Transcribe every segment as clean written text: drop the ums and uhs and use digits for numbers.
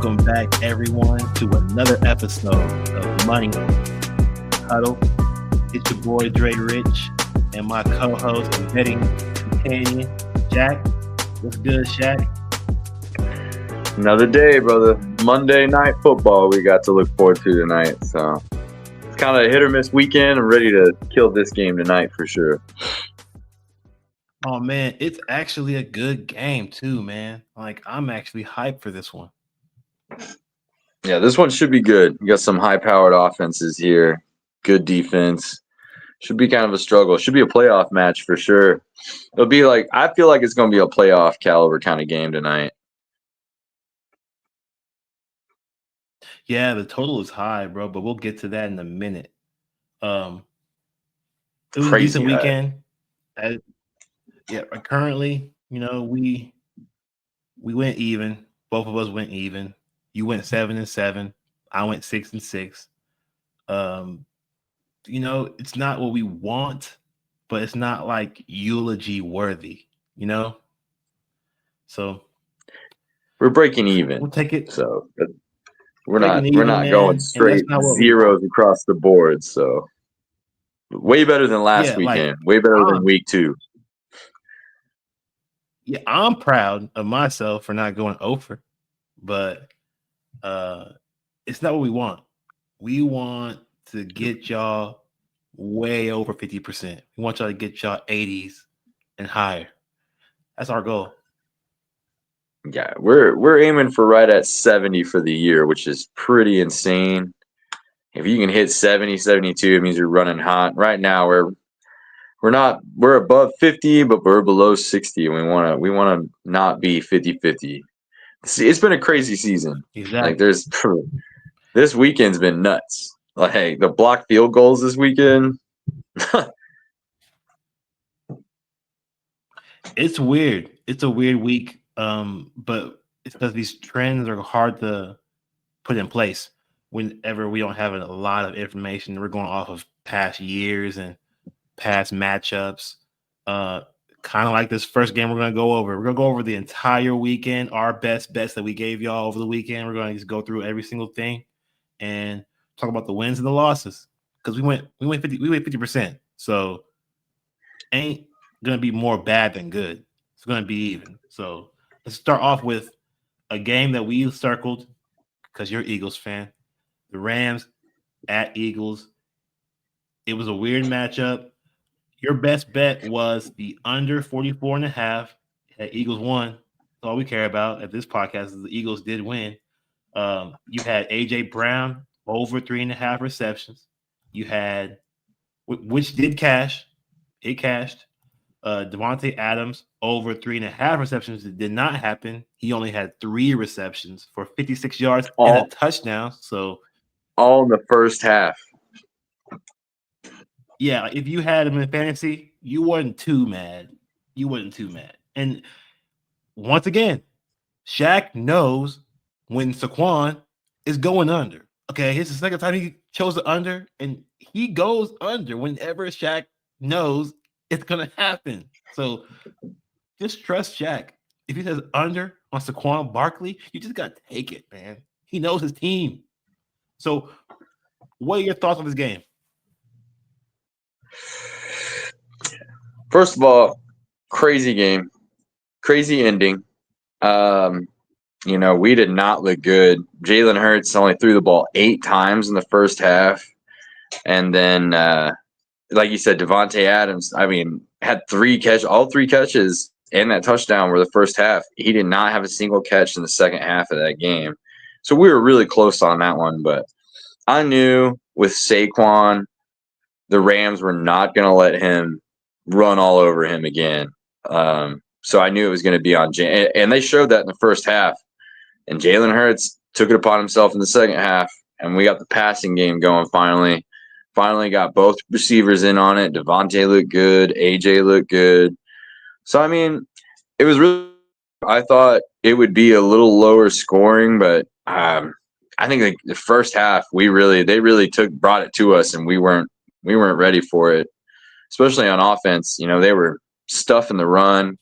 Welcome back, everyone, to another episode of Money Huddle. It's your boy Dre Rich and my co-host and betting companion, Jack. What's good, Shaq? Another day, brother. Monday night football we got to look forward to tonight. So it's kind of a hit or miss weekend. I'm ready to kill this game tonight for sure. Oh, man, it's actually a good game, too, man. Like, I'm actually hyped for this one. Yeah, this one should be good. You got some high-powered offenses here. Good defense. Should be kind of a struggle. Should be a playoff match for sure. It'll be like, I feel like it's going to be a playoff caliber kind of game tonight. Yeah, the total is high, bro, but we'll get to that in a minute. It was a decent weekend. Currently, we went even. Both of us went even. You went 7-7. I went 6-6. It's not what we want, but it's not like eulogy worthy, So we're breaking even. We'll take it. So we're not going straight zeros across the board. So way better than last weekend. Way better than week 2. Yeah, I'm proud of myself for not going over, but it's not what we want. We want to get y'all way over 50%. We want y'all to get y'all 80s and higher. That's our goal. Yeah, we're aiming for right at 70 for the year, which is pretty insane. If you can hit 70, 72, it means you're running hot. Right now we're above 50, but we're below 60. We want to not be 50-50. It's been a crazy season. Exactly. Like this weekend's been nuts. Like the blocked field goals this weekend. It's weird. It's a weird week. But it's because these trends are hard to put in place whenever we don't have a lot of information. We're going off of past years and past matchups. Kind of like this first game we're going to go over. We're going to go over the entire weekend, our best bets that we gave y'all over the weekend. We're going to just go through every single thing and talk about the wins and the losses because we went 50%. So ain't going to be more bad than good. It's going to be even. So let's start off with a game that we circled because you're an Eagles fan. The Rams at Eagles. It was a weird matchup. Your best bet was the under 44.5. That Eagles won. That's all we care about at this podcast is the Eagles did win. You had A.J. Brown over 3.5 receptions. You had, which did cash. It cashed. Davante Adams over 3.5 receptions. It did not happen. He only had 3 receptions for 56 yards and a touchdown. So all in the first half. Yeah, if you had him in fantasy, you wasn't too mad. And once again, Shaq knows when Saquon is going under. Okay, it's the second time he chose the under, and he goes under whenever Shaq knows it's gonna happen. So just trust Shaq. If he says under on Saquon Barkley, you just gotta take it, man. He knows his team. So, what are your thoughts on this game? First of all, crazy game, crazy ending. We did not look good. Jalen Hurts only threw the ball 8 times in the first half. And then, like you said, Davante Adams, had 3 catches, all 3 catches and that touchdown were the first half. He did not have a single catch in the second half of that game. So we were really close on that one. But I knew with Saquon, the Rams were not going to let him run all over him again. So I knew it was going to be on Jalen. And they showed that in the first half. And Jalen Hurts took it upon himself in the second half. And we got the passing game going finally. Finally got both receivers in on it. Davante looked good. AJ looked good. So, it was really – I thought it would be a little lower scoring. But I think the first half, they really brought it to us, and we weren't ready for it, especially on offense. They were stuffing the run.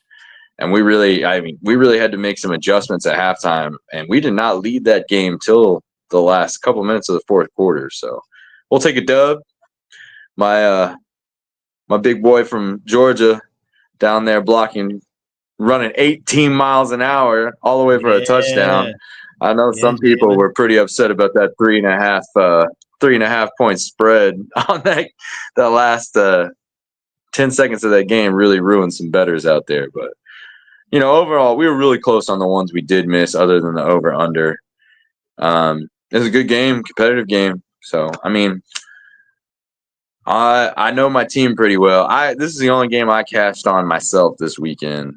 And we really had to make some adjustments at halftime, and we did not lead that game till the last couple minutes of the fourth quarter. So we'll take a dub. My big boy from Georgia down there running 18 miles an hour all the way for a touchdown. Yeah. I know Yeah, some people Jalen. were pretty upset about that 3.5 point spread on that last 10 seconds of that game. Really ruined some bettors out there. But overall, we were really close on the ones we did miss, other than the over under. It was a good game, competitive game. So I mean, I know my team pretty well. This is the only game I cashed on myself this weekend.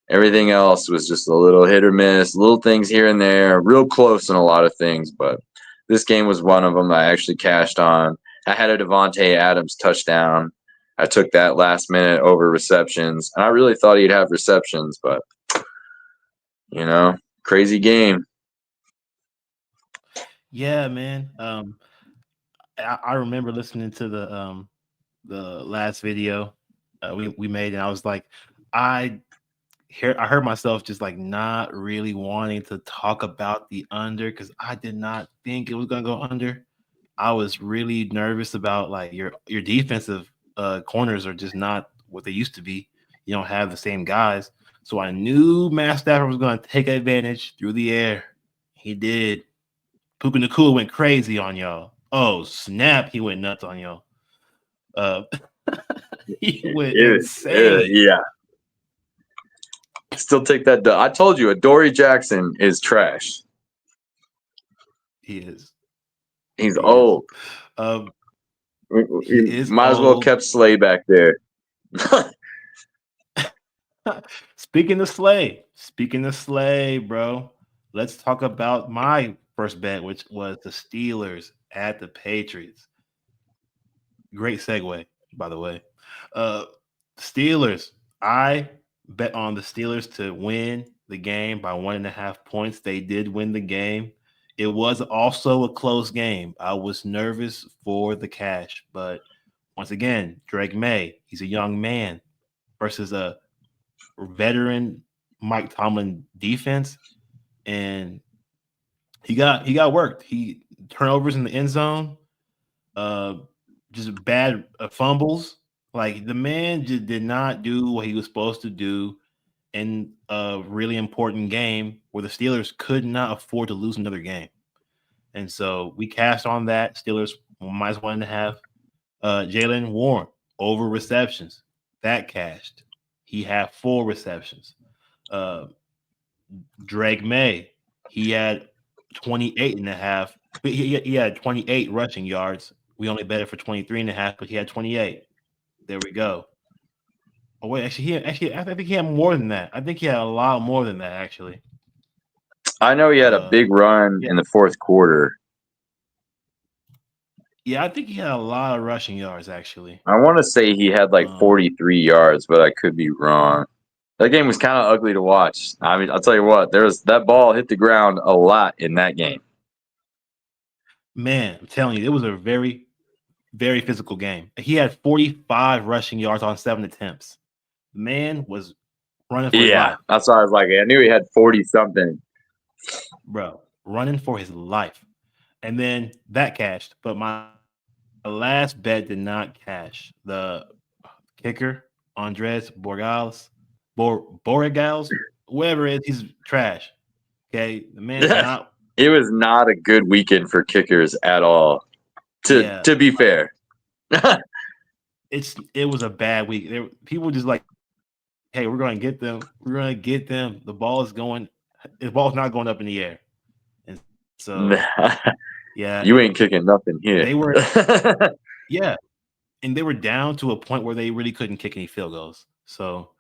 Everything else was just a little hit or miss, little things here and there, real close in a lot of things. But this game was one of them I actually cashed on. I had a Devontae Adams touchdown. I took that last minute over receptions, and I really thought he'd have receptions, but crazy game. Yeah, man. I remember listening to the last video we made, and I was like, I heard myself just like not really wanting to talk about the under because I did not think it was gonna go under. I was really nervous about like your defensive corners are just not what they used to be. You don't have the same guys. So I knew Matt Stafford was gonna take advantage through the air. He did. Puka Nakua went crazy on y'all. Oh, snap. He went nuts on y'all. Uh, he went insane. Yeah. Still take that. I told you, Adoree Jackson is trash. He is. He's He old. he is Might as well old. kept Slay back there. Speaking of Slay, bro, let's talk about my first bet, which was the Steelers at the Patriots. Great segue, by the way. Steelers. I bet on the Steelers to win the game by 1.5 points. They did win the game. It was also a close game. I was nervous for the cash, but once again, Drake May, he's a young man versus a veteran Mike Tomlin defense, and he got worked. He turnovers in the end zone, uh, just bad fumbles. Like the man just did not do what he was supposed to do in a really important game where the Steelers could not afford to lose another game. And so we cashed on that. Steelers minus 1.5. Jalen Warren over receptions. That cashed. He had 4 receptions. Uh, Drake May, he had 28.5. He had 28 rushing yards. We only bet it for 23.5, but he had 28. There we go. Oh wait, I think he had more than that. I think he had a lot more than that actually. I know he had a big run in the fourth quarter. Yeah, I think he had a lot of rushing yards actually. I want to say he had like 43 yards, but I could be wrong. That game was kind of ugly to watch. I mean, I'll tell you what, that ball hit the ground a lot in that game. Man, I'm telling you, it was a very, very physical game. He had 45 rushing yards on 7 attempts. The man was running for his life. That's why I was like, I knew he had 40 something. Bro, running for his life. And then that cashed, but my last bet did not cash. The kicker, Andres Borregales, whatever it is, he's trash. Okay, the man's not. It was not a good weekend for kickers at all. To be fair, it was a bad week. People just like, hey, we're going to get them. We're going to get them. The ball's not going up in the air, and so yeah, you ain't kicking nothing here. They were and they were down to a point where they really couldn't kick any field goals. So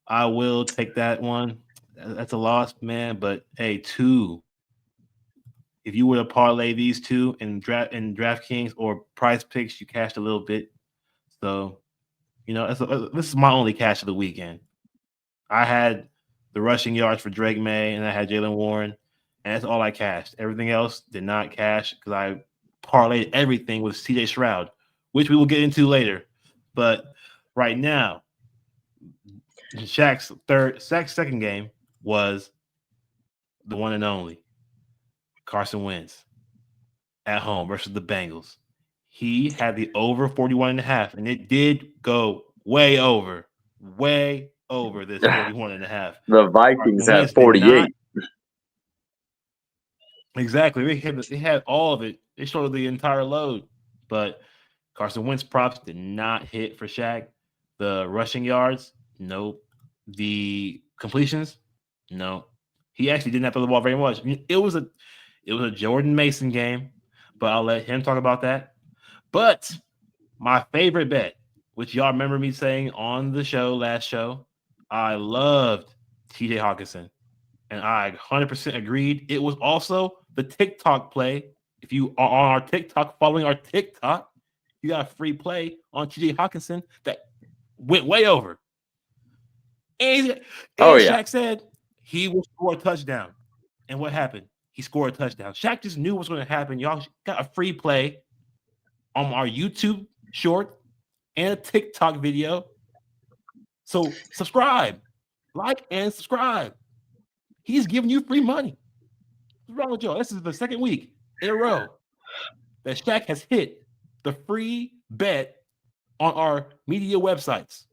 I will take that one. That's a loss, man. But hey, 2. If you were to parlay these 2 in DraftKings or Prize Picks, you cashed a little bit. So this is my only cash of the weekend. I had the rushing yards for Drake May, and I had Jalen Warren, and that's all I cashed. Everything else did not cash because I parlayed everything with CJ Stroud, which we will get into later. But right now, Shaq's second game was the one and only Carson Wentz at home versus the Bengals. He had the over 41.5, and it did go way over this 41.5. The Vikings Carson had Wentz did not 48. exactly. They had all of it. They showed the entire load, but Carson Wentz props did not hit for Shaq. The rushing yards, nope. The completions, no. He actually didn't have to throw the ball very much. I mean, it was a Jordan Mason game, but I'll let him talk about that. But my favorite bet, which y'all remember me saying on the last show, I loved TJ Hawkinson. And I 100% agreed. It was also the TikTok play. If you are on our TikTok, following our TikTok, you got a free play on TJ Hawkinson that went way over. And Shaq said he will score a touchdown. And what happened? He scored a touchdown. Shaq just knew what was going to happen. Y'all got a free play on our YouTube short and a TikTok video. So subscribe, like, and subscribe. He's giving you free money. What's wrong with y'all? This is the second week in a row that Shaq has hit the free bet on our media websites.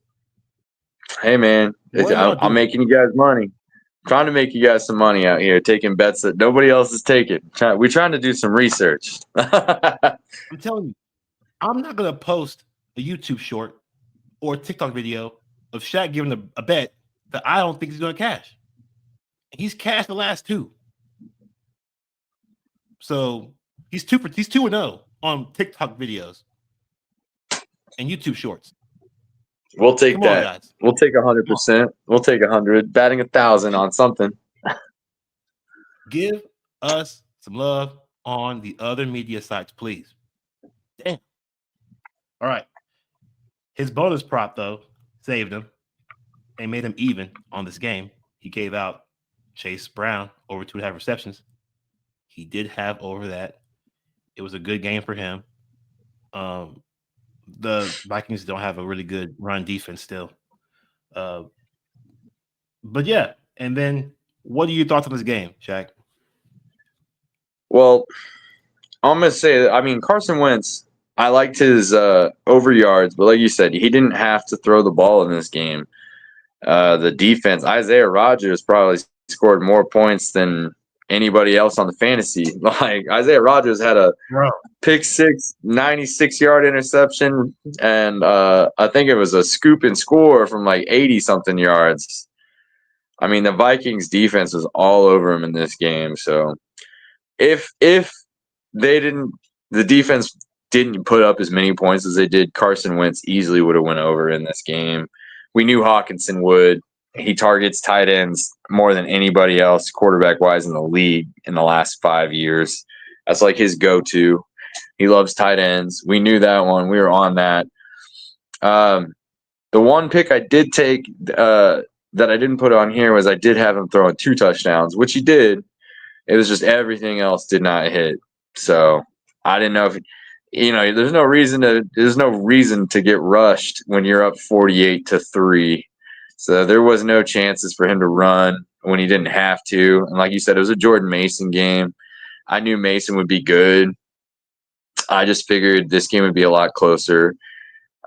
Hey, man, I'm making you guys money. Trying to make you guys some money out here, taking bets that nobody else is taking. We're trying to do some research. I'm telling you, I'm not going to post a YouTube short or a TikTok video of Shaq giving a bet that I don't think he's going to cash. He's cashed the last two. So he's 2-0 on TikTok videos and YouTube shorts. We'll take that. Guys. We'll take 100%. We'll take 100. Batting 1,000 on something. Give us some love on the other media sites, please. Damn. All right. His bonus prop, though, saved him and made him even on this game. He gave out Chase Brown over 2.5 receptions. He did have over that. It was a good game for him. The Vikings don't have a really good run defense still. But yeah, and then what are your thoughts on this game, Shaq? Well, I'm going to say, I mean, Carson Wentz, I liked his over yards, but like you said, he didn't have to throw the ball in this game. The defense, Isaiah Rodgers probably scored more points than anybody else on the fantasy. Like Isaiah Rodgers had a pick six, 96-yard interception, and I think it was a scoop and score from like 80-something yards. I mean, the Vikings defense was all over him in this game. So if the defense didn't put up as many points as they did, Carson Wentz easily would have went over in this game. We knew Hawkinson would. He targets tight ends more than anybody else, quarterback-wise, in the league in the last 5 years. That's like his go-to. He loves tight ends. We knew that one. We were on that. The one pick I did take that I didn't put on here was I did have him throwing 2 touchdowns, which he did. It was just everything else did not hit. So I didn't know if there's no reason to get rushed when you're up 48-3. So there was no chances for him to run when he didn't have to. And like you said, it was a Jordan Mason game. I knew Mason would be good. I just figured this game would be a lot closer.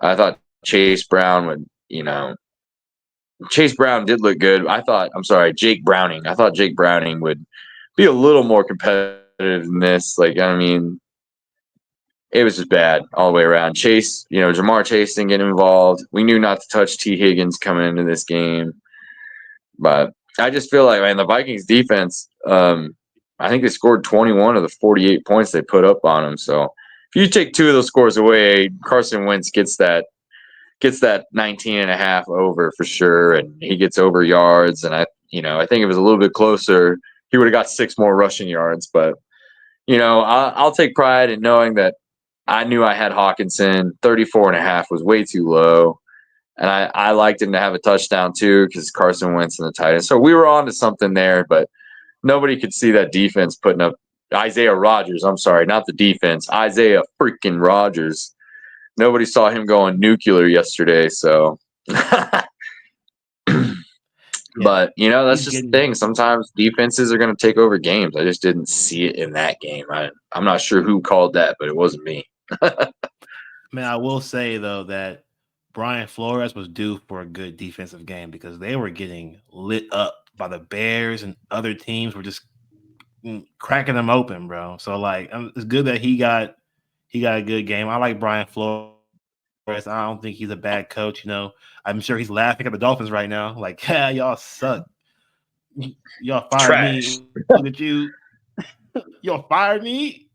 I thought Chase Brown would, Chase Brown did look good. Jake Browning. I thought Jake Browning would be a little more competitive than this. It was just bad all the way around. Chase, Jamar Chase didn't get involved. We knew not to touch T. Higgins coming into this game. But I just feel like, man, the Vikings defense, I think they scored 21 of the 48 points they put up on them. So if you take 2 of those scores away, Carson Wentz gets that 19.5 over for sure, and he gets over yards. And I think it was a little bit closer. He would have got 6 more rushing yards. But, I'll take pride in knowing that I knew I had Hawkinson. 34.5 was way too low. And I liked him to have a touchdown too because Carson Wentz and the tight end. So we were on to something there, but nobody could see that defense putting up Isaiah Rodgers. I'm sorry, not the defense. Isaiah freaking Rodgers. Nobody saw him going nuclear yesterday. So Yeah, But that's he's just the getting. thing. Sometimes defenses are going to take over games. I just didn't see it in that game. I'm not sure who called that, but it wasn't me. Man, I will say though that Brian Flores was due for a good defensive game because they were getting lit up by the Bears and other teams were just cracking them open, bro. So like, it's good that he got a good game. I like Brian Flores. I don't think he's a bad coach. I'm sure he's laughing at the Dolphins right now, like, yeah, y'all suck. Y'all fired Trash. me. Look at you. Y'all fired me.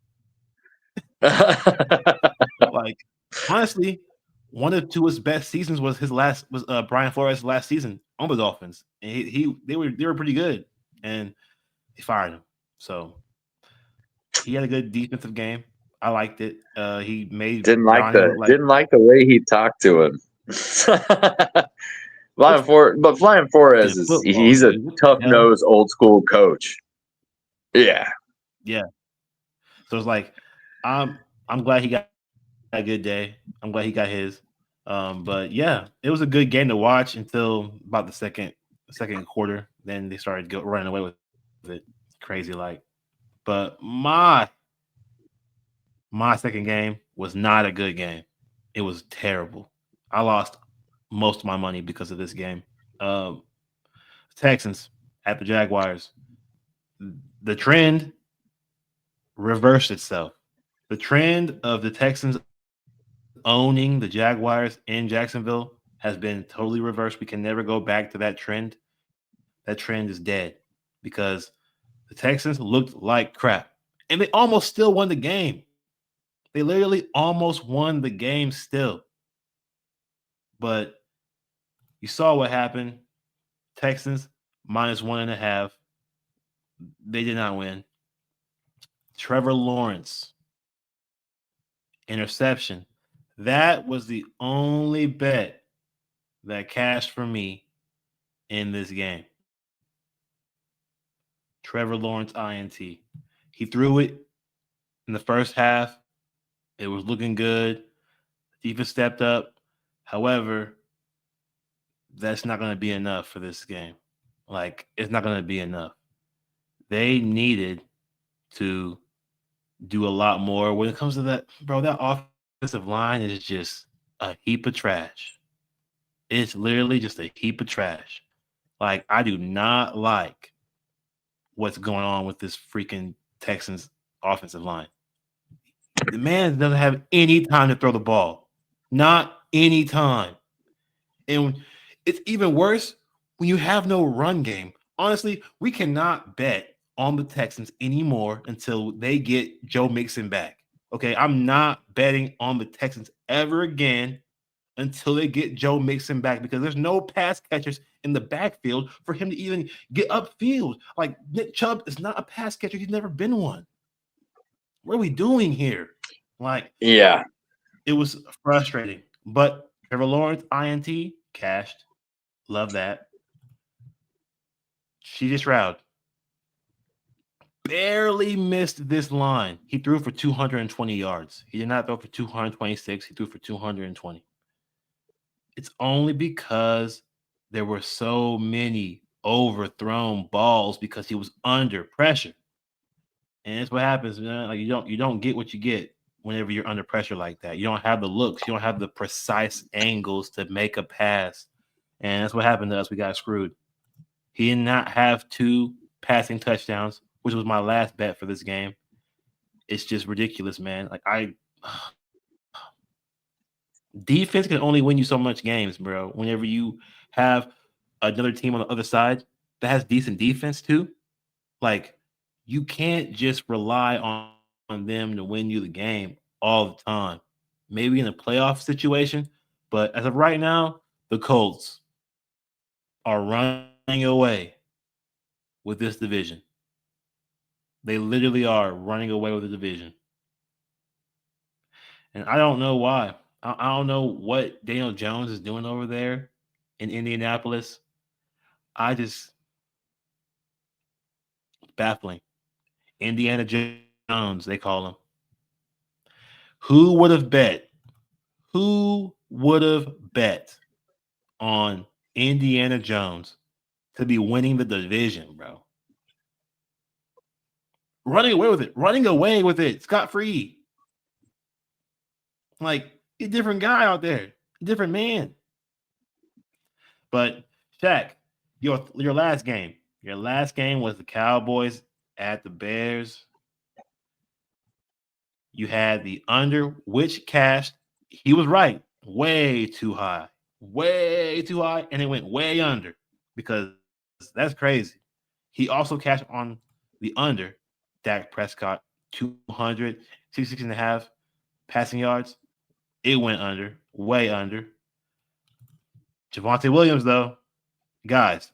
Like, honestly, one of his best seasons was Brian Flores' last season on the Dolphins, and they were pretty good, and they fired him. So he had a good defensive game. I liked it. He made didn't like Johnny the look like didn't like the way he talked to him. it's Flying freaking Flores football, he's a dude. What tough the hell? nosed old school coach. Yeah. Yeah. So it's like I'm glad he got a good day. I'm glad he got his. But yeah, it was a good game to watch until about the second quarter. Then they started running away with it, crazy like. But my second game was not a good game. It was terrible. I lost most of my money because of this game. Um, Texans at the Jaguars. The trend reversed itself. The trend of the Texans owning the Jaguars in Jacksonville has been totally reversed. We can never go back to that trend. That trend is dead because the Texans looked like crap. And they almost still won the game. They literally almost won the game still. But you saw what happened. Texans minus 1.5. They did not win. Trevor Lawrence, interception. That was the only bet that cashed for me in this game. Trevor Lawrence INT. He threw it in the first half. It was looking good. Defense stepped up. However, that's not going to be enough for this game. Like, it's not going to be enough. They needed to do a lot more when it comes to that, bro. That offensive line is just a heap of trash. It's literally just a heap of trash. Like, I do not like what's going on with this freaking Texans offensive line. The man doesn't have any time to throw the ball. Not any time. And it's even worse when you have no run game. Honestly, we cannot bet on the Texans anymore until they get Joe Mixon back. Okay, I'm not betting on the Texans ever again until they get Joe Mixon back because there's no pass catchers in the backfield for him to even get upfield. Like Nick Chubb is not a pass catcher. He's never been one. What are we doing here? Like, Yeah. it was frustrating. But Trevor Lawrence, INT, cashed. Love that. CJ Stroud barely missed this line. He threw for 220 yards. He did not throw for 226. He threw for 220. It's only because there were so many overthrown balls because he was under pressure. And that's what happens, man. Like you don't get what you get whenever you're under pressure like that. You don't have the looks, you don't have the precise angles to make a pass. And that's what happened to us. We got screwed. He did not have 2 passing touchdowns, which was my last bet for this game. It's just ridiculous, man. Like defense can only win you so much games, bro. Whenever you have another team on the other side that has decent defense too, like you can't just rely on them to win you the game all the time. Maybe in a playoff situation, but as of right now, the Colts are running away with this division. They literally are running away with the division. And I don't know why. I don't know what Daniel Jones is doing over there in Indianapolis. I just baffling. Indiana Jones, they call him. Who would have bet? Who would have bet on Indiana Jones to be winning the division, bro. Running away with it, scot free. Like a different guy out there, a different man. But Shaq, your last game. Your last game was the Cowboys at the Bears. You had the under, which cashed. He was right. Way too high. Way too high. And it went way under because that's crazy. He also cashed on the under Dak Prescott, 266 and a half passing yards. It went under, way under. Javonte Williams, though, guys,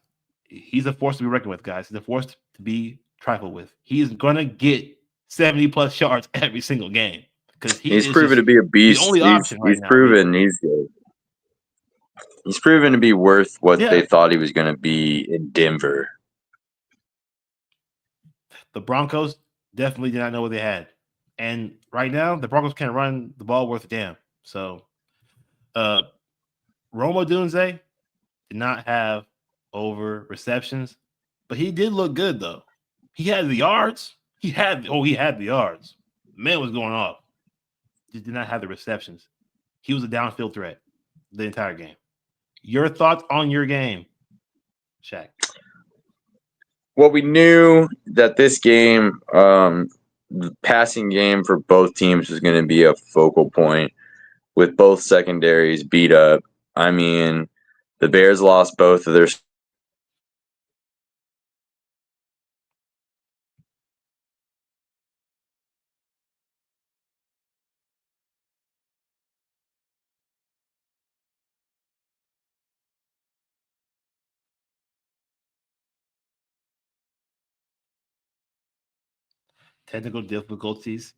he's a force to be reckoned with, guys. He's a force to be trifled with. He's going to get 70 plus yards every single game because he He's is proven just to be a the beast. only option right He's now. proven he's proven to be worth what they Yeah. thought he was going to be in Denver. The Broncos definitely did not know what they had. And right now, the Broncos can't run the ball worth a damn. So, Roma Dunze did not have over receptions, but he did look good though. He had the yards. He had the yards. Man was going off. Just did not have the receptions. He was a downfield threat the entire game. Your thoughts on your game, Shaq? Well, we knew that this game, the passing game for both teams was going to be a focal point with both secondaries beat up. I mean, the Bears lost both of their Technical difficulties.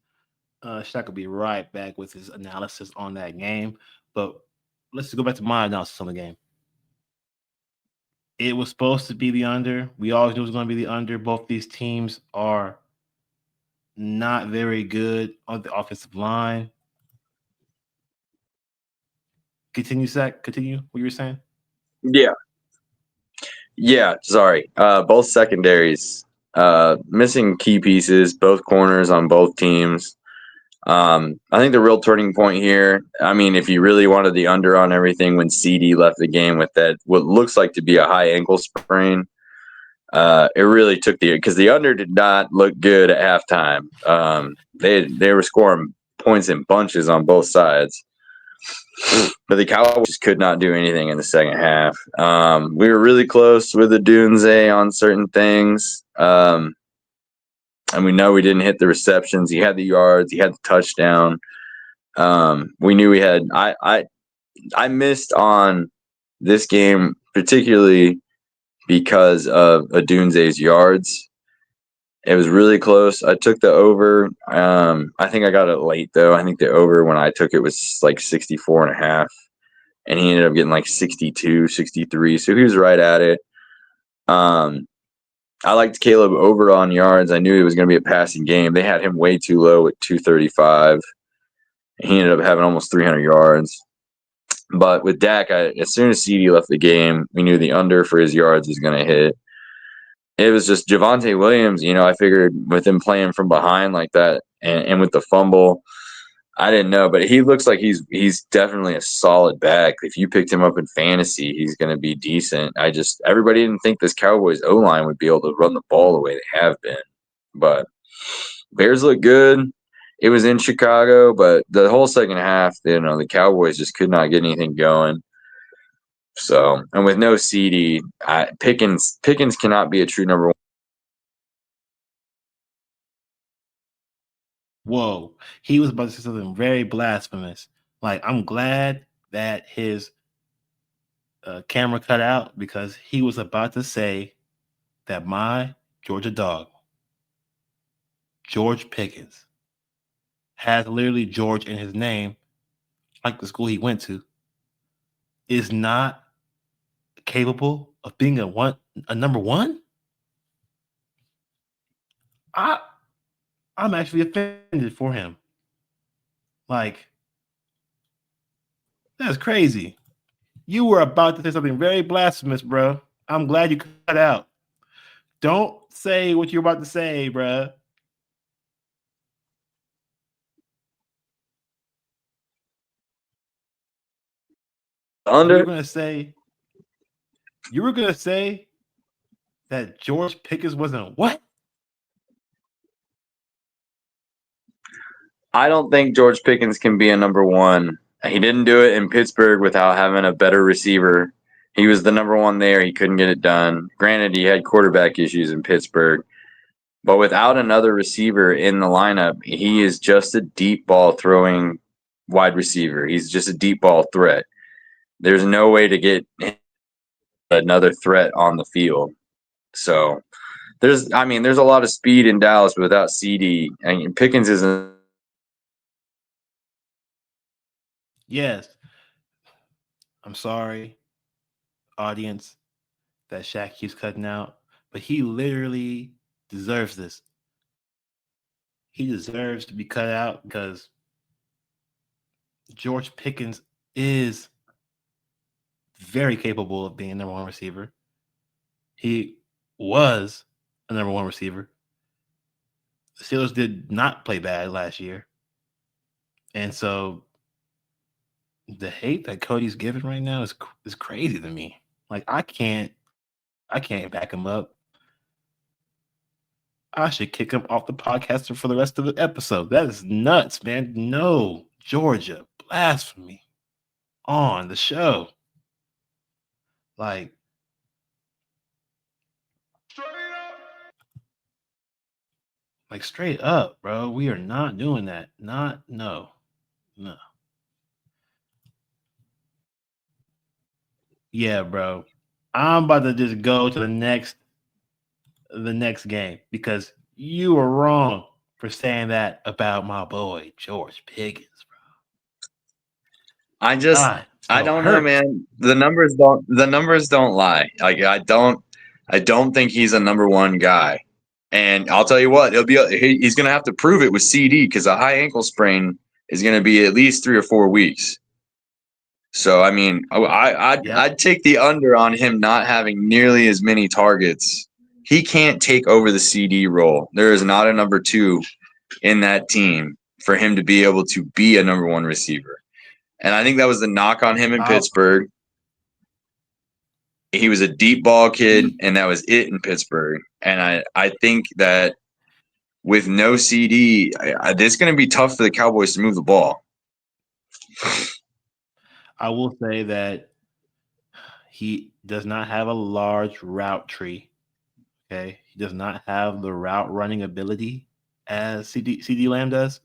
Shaq will be right back with his analysis on that game. But let's go back to my analysis on the game. It was supposed to be the under. We always knew it was going to be the under. Both these teams are not very good on the offensive line. Continue, Zach. Continue what you were saying. Yeah, sorry. Both secondaries missing key pieces, both corners on both teams. I think the real turning point here, I mean, if you really wanted the under on everything when CD left the game with that, what looks like to be a high ankle sprain, it really took because the under did not look good at halftime. They were scoring points in bunches on both sides. But the Cowboys could not do anything in the second half. We were really close with the Dunze on certain things. And we know we didn't hit the receptions. He had the yards. He had the touchdown. We knew we had. I missed on this game particularly because of Adunze's yards. It was really close. I took the over. I think I got it late though. I think the over when I took it was like 64 and a half. And he ended up getting like 62, 63. So he was right at it. I liked Caleb over on yards. I knew it was going to be a passing game. They had him way too low at 235. He ended up having almost 300 yards. But with Dak, as soon as CD left the game, we knew the under for his yards was going to hit. It was just Javonte Williams. I figured with him playing from behind like that and with the fumble, I didn't know, but he looks like he's definitely a solid back. If you picked him up in fantasy, he's going to be decent. Everybody didn't think this Cowboys O-line would be able to run the ball the way they have been, but Bears look good. It was in Chicago, but the whole second half, the Cowboys just could not get anything going. So, and with no CD, Pickens cannot be a true number one. Whoa, he was about to say something very blasphemous. Like, I'm glad that his camera cut out because he was about to say that my Georgia dog, George Pickens, has literally George in his name, like the school he went to, is not capable of being a number one. I'm actually offended for him. Like, that's crazy. You were about to say something very blasphemous, bro. I'm glad you cut out. Don't say what you're about to say, bruh. You were Under. gonna say you were gonna say that George Pickens wasn't what? I don't think George Pickens can be a number one. He didn't do it in Pittsburgh without having a better receiver. He was the number one there. He couldn't get it done. Granted, he had quarterback issues in Pittsburgh, but without another receiver in the lineup, he is just a deep ball throwing wide receiver. He's just a deep ball threat. There's no way to get another threat on the field. So there's a lot of speed in Dallas, but without CD, and Pickens isn't. Yes. I'm sorry, audience, that Shaq keeps cutting out, but he literally deserves this. He deserves to be cut out because George Pickens is very capable of being a number one receiver. He was a number one receiver. The Steelers did not play bad last year. And so the hate that Cody's giving right now is crazy to me. Like I can't back him up. I should kick him off the podcast for the rest of the episode. That is nuts, man. No, Georgia, blasphemy on the show. Like, straight up, bro. We are not doing that. No. Yeah, bro. I'm about to just go to the next game because you were wrong for saying that about my boy George Pickens, bro. I just God, I so don't know, hurt. man. The numbers don't lie. Like I don't think he's a number one guy. And I'll tell you what, he's going to have to prove it with CD because a high ankle sprain is going to be at least 3 or 4 weeks. So I mean, Yep. I'd take the under on him not having nearly as many targets. He can't take over the CD role. There is not a number two in that team for him to be able to be a number one receiver. And I think that was the knock on him in I'll Pittsburgh. He was a deep ball kid, he and that was it in Pittsburgh. And I think that with no CD, it's going to be tough for the Cowboys to move the ball. I will say that he does not have a large route tree. Okay. He does not have the route running ability as CD Lamb does.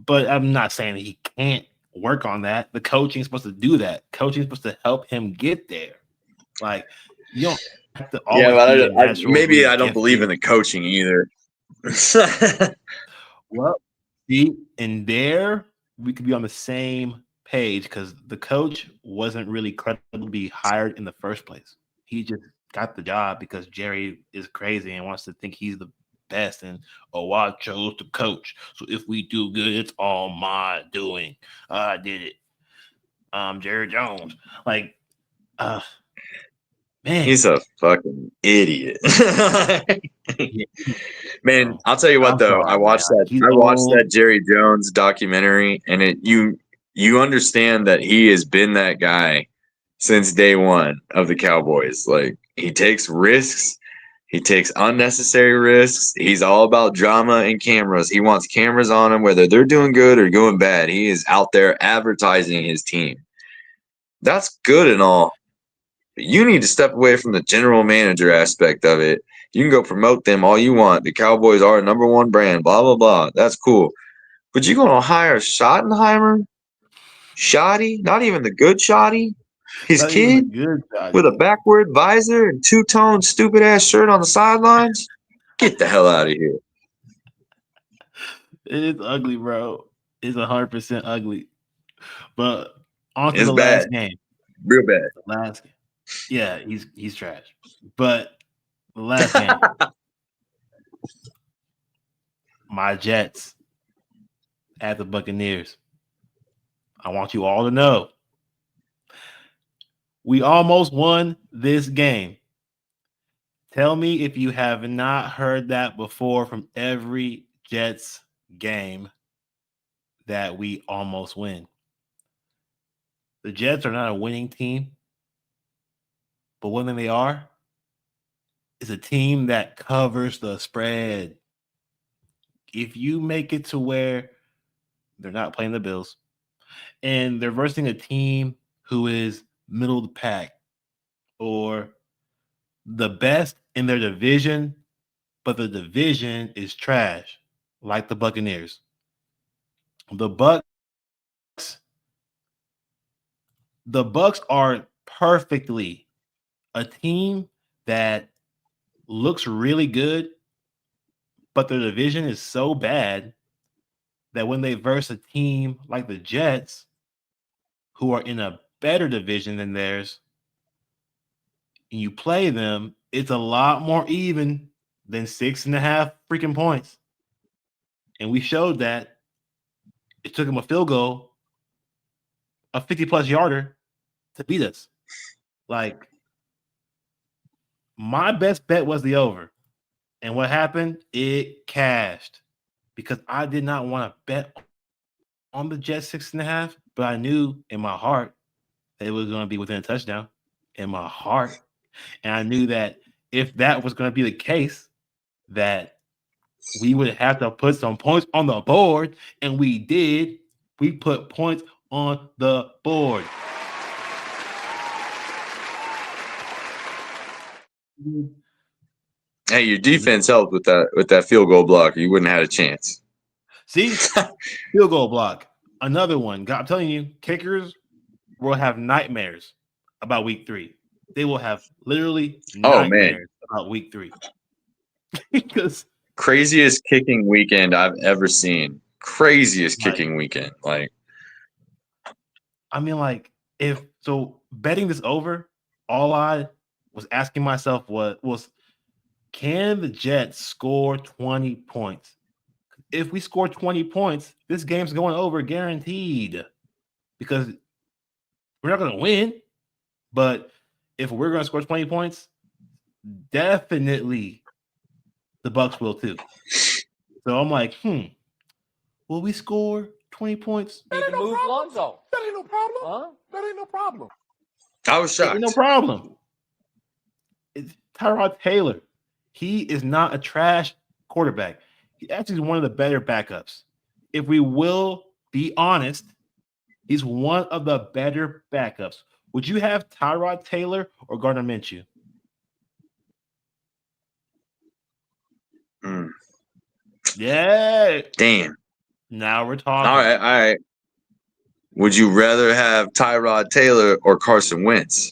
But I'm not saying that he can't work on that. The coaching is supposed to do that. Coaching is supposed to help him get there. Like, you don't have to Yeah, always but be a maybe naturally I don't believe in gifted. the coaching either. Well, see, and there we could be on the same page because the coach wasn't really credible to be hired in the first place. He just got the job because Jerry is crazy and wants to think he's the best. And I chose to coach. So if we do good, it's all my doing. I did it. Jerry Jones. Like, uh, man, He's a fucking idiot. yeah, Man, bro. I'll tell you what I'm though. I sorry, man. watched Like, that he's I watched old. that Jerry Jones documentary and you understand that he has been that guy since day one of the Cowboys. Like he takes risks, he takes unnecessary risks. He's all about drama and cameras. He wants cameras on him whether they're doing good or doing bad. He is out there advertising his team. That's good and all. You need to step away from the general manager aspect of it. You can go promote them all you want. The Cowboys are a number one brand, blah, blah, blah. That's cool. But you're going to hire Schottenheimer? Shoddy? Not even the good Shoddy? His Not even the kid? good With a Johnny. backward visor and two-tone stupid ass shirt on the sidelines? Get the hell out of here. It is ugly, bro. It's 100% ugly. But on to It's the bad. last game. Real bad. The last game. Yeah, he's trash. But the last game, my Jets at the Buccaneers. I want you all to know we almost won this game. Tell me if you have not heard that before from every Jets game that we almost win. The Jets are not a winning team, but one thing they are is a team that covers the spread. If you make it to where they're not playing the Bills and they're versing a team who is middle of the pack or the best in their division, but the division is trash, like the Buccaneers. The Bucks, the Bucks are perfectly a team that looks really good, but their division is so bad that when they verse a team like the Jets, who are in a better division than theirs, and you play them, it's a lot more even than 6.5 freaking points. And we showed that it took them a field goal, a 50-plus yarder, to beat us. Like, my best bet was the over. And what happened? It cashed because I did not want to bet on the Jets 6.5, but I knew in my heart that it was going to be within a touchdown in my heart. And I knew that if that was going to be the case, that we would have to put some points on the board. And we did. We put points on the board. Hey, your defense helped with that field goal block. You wouldn't have had a chance. See, field goal block. Another one. God, I'm telling you, kickers will have nightmares about week 3. They will have literally nightmares about week 3. Because craziest kicking weekend I've ever seen. Craziest kicking weekend. Like, I mean, like, if so betting this over, all I was asking myself was can the Jets score 20 points? If we score 20 points, this game's going over guaranteed. Because we're not going to win, but if we're going to score 20 points, definitely the Bucks will too. So I'm like, will we score 20 points? That ain't no problem. That ain't no problem. Huh? That ain't no problem. I was shocked. Ain't no problem. It's Tyrod Taylor. He is not a trash quarterback. He actually is one of the better backups. If we will be honest, he's one of the better backups. Would you have Tyrod Taylor or Gardner Minshew? Yeah. Damn. Now we're talking. All right. Would you rather have Tyrod Taylor or Carson Wentz?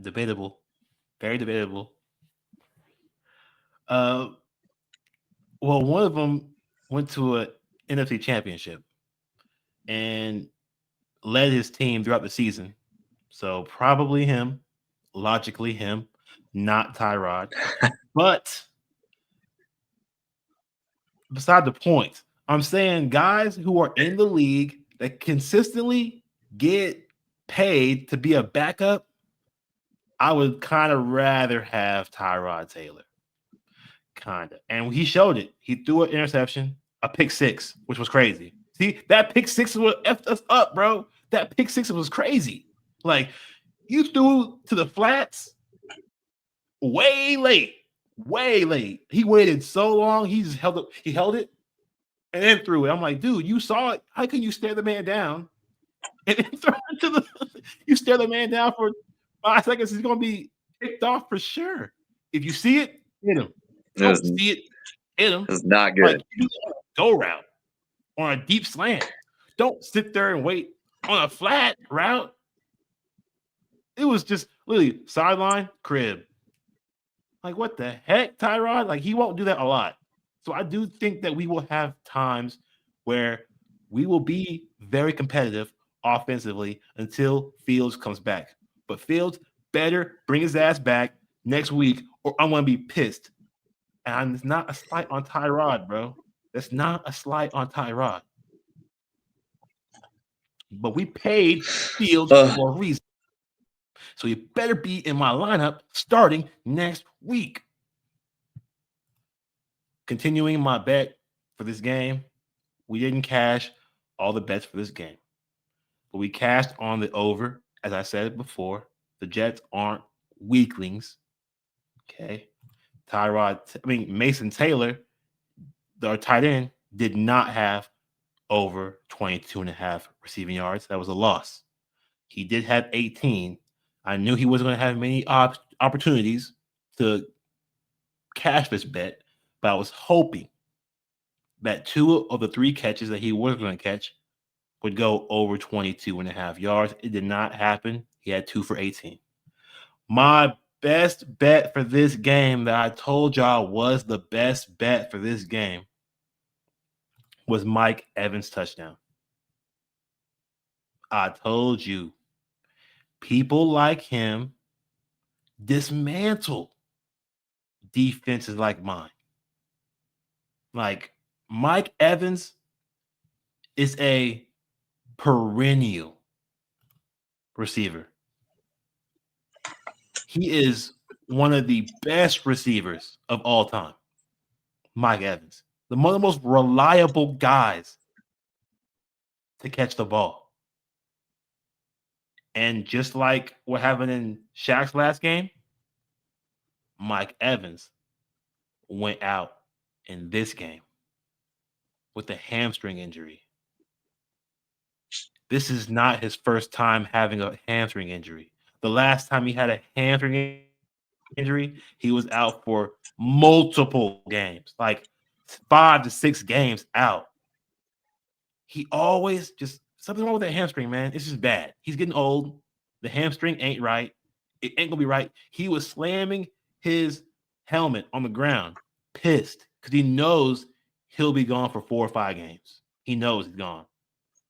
Debatable. Very debatable. Well, one of them went to an NFC championship and led his team throughout the season. So probably him, logically him, not Tyrod. But beside the point, I'm saying guys who are in the league that consistently get paid to be a backup, I would kind of rather have Tyrod Taylor. Kind of. And he showed it. He threw an interception, a pick 6, which was crazy. See, that pick 6 is what effed us up, bro. That pick 6 was crazy. Like, you threw to the flats way late. Way late. He waited so long. He just held it and then threw it. I'm like, dude, you saw it. How can you stare the man down and then throw it to you stare the man down for 5 seconds? He's gonna be picked off for sure. If you see it, hit him. Don't see it, hit him. It's not good. Like, go route on a deep slant. Don't sit there and wait on a flat route. It was just literally sideline, crib. Like, what the heck, Tyrod? Like, he won't do that a lot. So I do think that we will have times where we will be very competitive offensively until Fields comes back. But Fields better bring his ass back next week or I'm going to be pissed. And it's not a slight on Tyrod, bro. That's not a slight on Tyrod. But we paid Fields for a reason. So you better be in my lineup starting next week. Continuing my bet for this game, we didn't cash all the bets for this game, but we cashed on the over. As I said before, the Jets aren't weaklings. Okay. Mason Taylor, our tight end, did not have over 22 and a half receiving yards. That was a loss. He did have 18. I knew he wasn't going to have many opportunities to cash this bet, but I was hoping that 2 of the 3 catches that he was going to catch would go over 22 and a half yards. It did not happen. He had 2 for 18. My best bet for this game that I told y'all was the best bet for this game was Mike Evans' touchdown. I told you, people like him dismantle defenses like mine. Like, Mike Evans is a perennial receiver. He is one of the best receivers of all time. Mike Evans, one of the most reliable guys to catch the ball. And just like what happened in Shaq's last game, Mike Evans went out in this game with a hamstring injury. This is not his first time having a hamstring injury. The last time he had a hamstring injury, he was out for multiple games, like 5 to 6 games out. He always just something wrong with that hamstring, man. It's just bad. He's getting old. The hamstring ain't right. It ain't gonna be right. He was slamming his helmet on the ground, pissed because he knows he'll be gone for 4 or 5 games. He knows he's gone.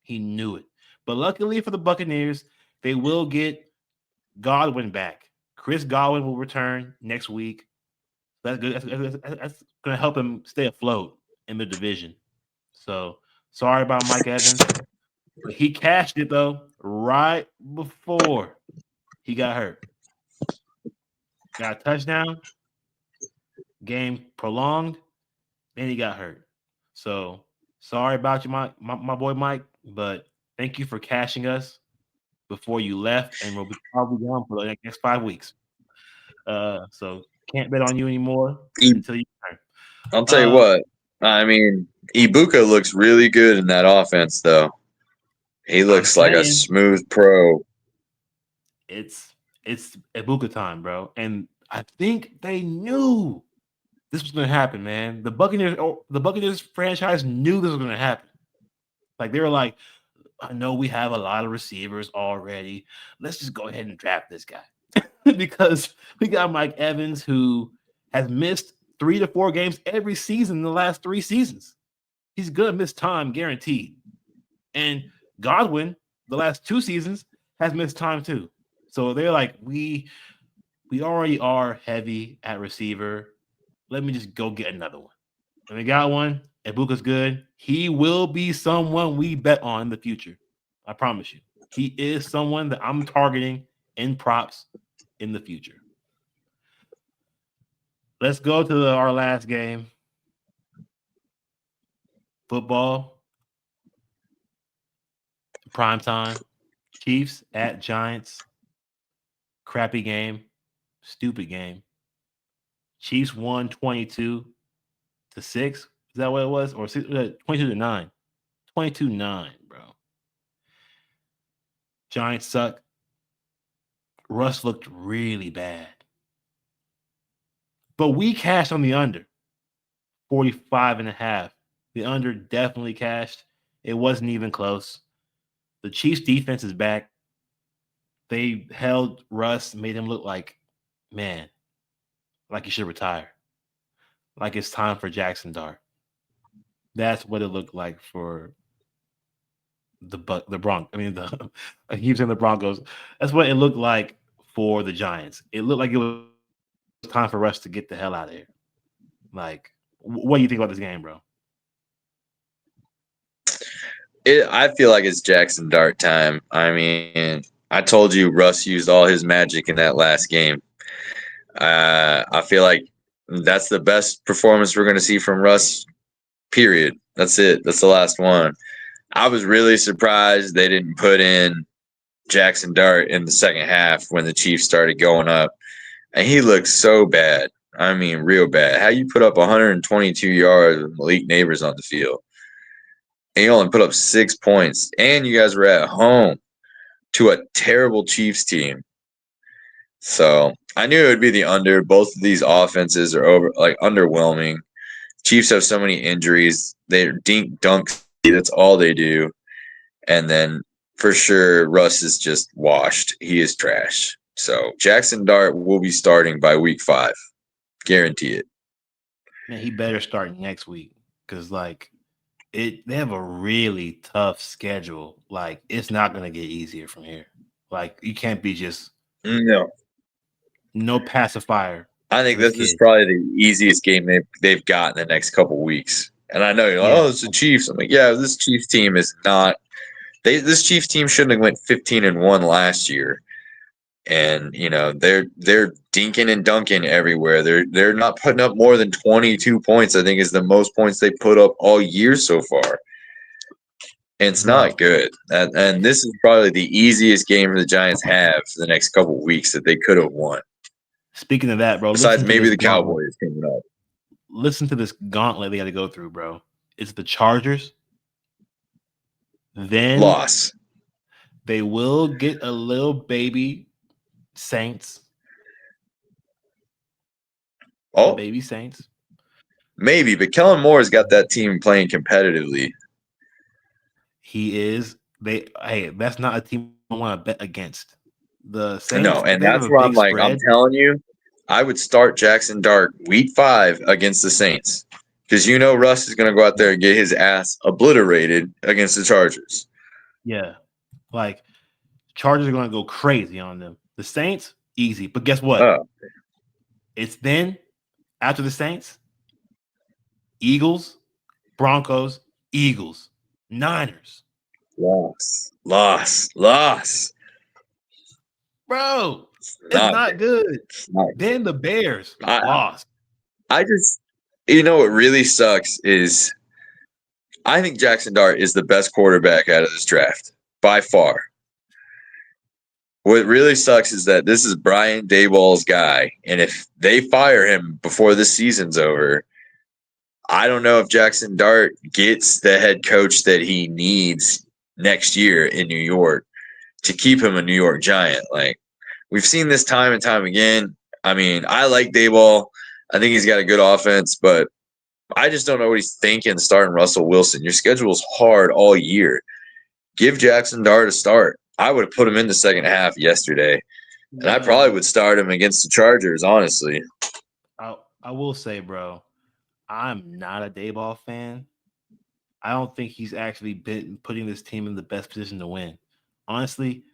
He knew it. But luckily for the Buccaneers, they will get Godwin back. Chris Godwin will return next week. That's good. That's going to help him stay afloat in the division. So sorry about Mike Evans. But he cashed it, though, right before he got hurt. Got a touchdown. Game prolonged. Then he got hurt. So sorry about you, my boy Mike. But thank you for cashing us before you left. And we'll be probably gone for the next 5 weeks. So can't bet on you anymore until you return. I'll tell you what. I mean, Ibuka looks really good in that offense, though. He looks like a smooth pro. It's Ibuka time, bro. And I think they knew this was going to happen, man. The Buccaneers franchise knew this was going to happen. Like, they were like, I know we have a lot of receivers already. Let's just go ahead and draft this guy. Because we got Mike Evans, who has missed 3 to 4 games every season in the last 3 seasons. He's going to miss time, guaranteed. And Godwin, the last 2 seasons, has missed time too. So they're like, we already are heavy at receiver. Let me just go get another one. And we got one. Ibuka's good. He will be someone we bet on in the future. I promise you. He is someone that I'm targeting in props in the future. Let's go to our last game. Football. Prime time. Chiefs at Giants. Crappy game. Stupid game. Chiefs won 22-6. Is that what it was? Or 22-9? 22-9, bro. Giants suck. Russ looked really bad. But we cashed on the under. 45.5. The under definitely cashed. It wasn't even close. The Chiefs defense is back. They held Russ, made him look like, man, like he should retire. Like it's time for Jackson Dart. That's what it looked like for the Broncos. I mean, I keep saying the Broncos. That's what it looked like for the Giants. It looked like it was time for Russ to get the hell out of here. Like, what do you think about this game, bro? I feel like it's Jackson Dart time. I mean, I told you Russ used all his magic in that last game. I feel like that's the best performance we're going to see from Russ, period. That's it. That's the last one. I was really surprised they didn't put in Jackson Dart in the second half when the Chiefs started going up. And he looked so bad. I mean, real bad. How you put up 122 yards with Malik Neighbors on the field? And you only put up 6 points. And you guys were at home to a terrible Chiefs team. So I knew it would be the under. Both of these offenses are underwhelming. Chiefs have so many injuries. They're dink dunk. That's all they do. And then for sure, Russ is just washed. He is trash. So Jackson Dart will be starting by week 5. Guarantee it. Man, he better start next week because they have a really tough schedule. Like, it's not gonna get easier from here. Like, you can't be just no pacifier. I think this is probably the easiest game they've got in the next couple weeks. And I know you're like, it's the Chiefs. I'm like, yeah, this Chiefs team is not. This Chiefs team shouldn't have went 15-1 last year. And they're dinking and dunking everywhere. They're not putting up more than 22 points. I think is the most points they put up all year so far. And it's not good. And this is probably the easiest game the Giants have for the next couple of weeks that they could have won. Speaking of that, bro, besides maybe the Cowboys coming up. Listen to this gauntlet they got to go through, bro. It's the Chargers. Then loss. They will get a little baby Saints. Oh, baby Saints. Maybe, but Kellen Moore's got that team playing competitively. He is. That's not a team I want to bet against. The Saints. No, and that's where I'm like, I'm telling you, I would start Jackson Dart week 5 against the Saints. Because Russ is going to go out there and get his ass obliterated against the Chargers. Yeah. Like, Chargers are going to go crazy on them. The Saints, easy. But guess what? It's then, after the Saints, Eagles, Broncos, Eagles, Niners. Loss. Bro, it's not good. Then the Bears lost. I just, what really sucks is I think Jackson Dart is the best quarterback out of this draft by far. What really sucks is that this is Brian Daboll's guy, and if they fire him before this season's over, I don't know if Jackson Dart gets the head coach that he needs next year in New York to keep him a New York Giant. Like, we've seen this time and time again. I mean, I like Daboll. I think he's got a good offense, but I just don't know what he's thinking starting Russell Wilson. Your schedule's hard all year. Give Jackson Dart a start. I would have put him in the second half yesterday, and I probably would start him against the Chargers, honestly. I will say, bro, I'm not a Daboll fan. I don't think he's actually been putting this team in the best position to win. Honestly,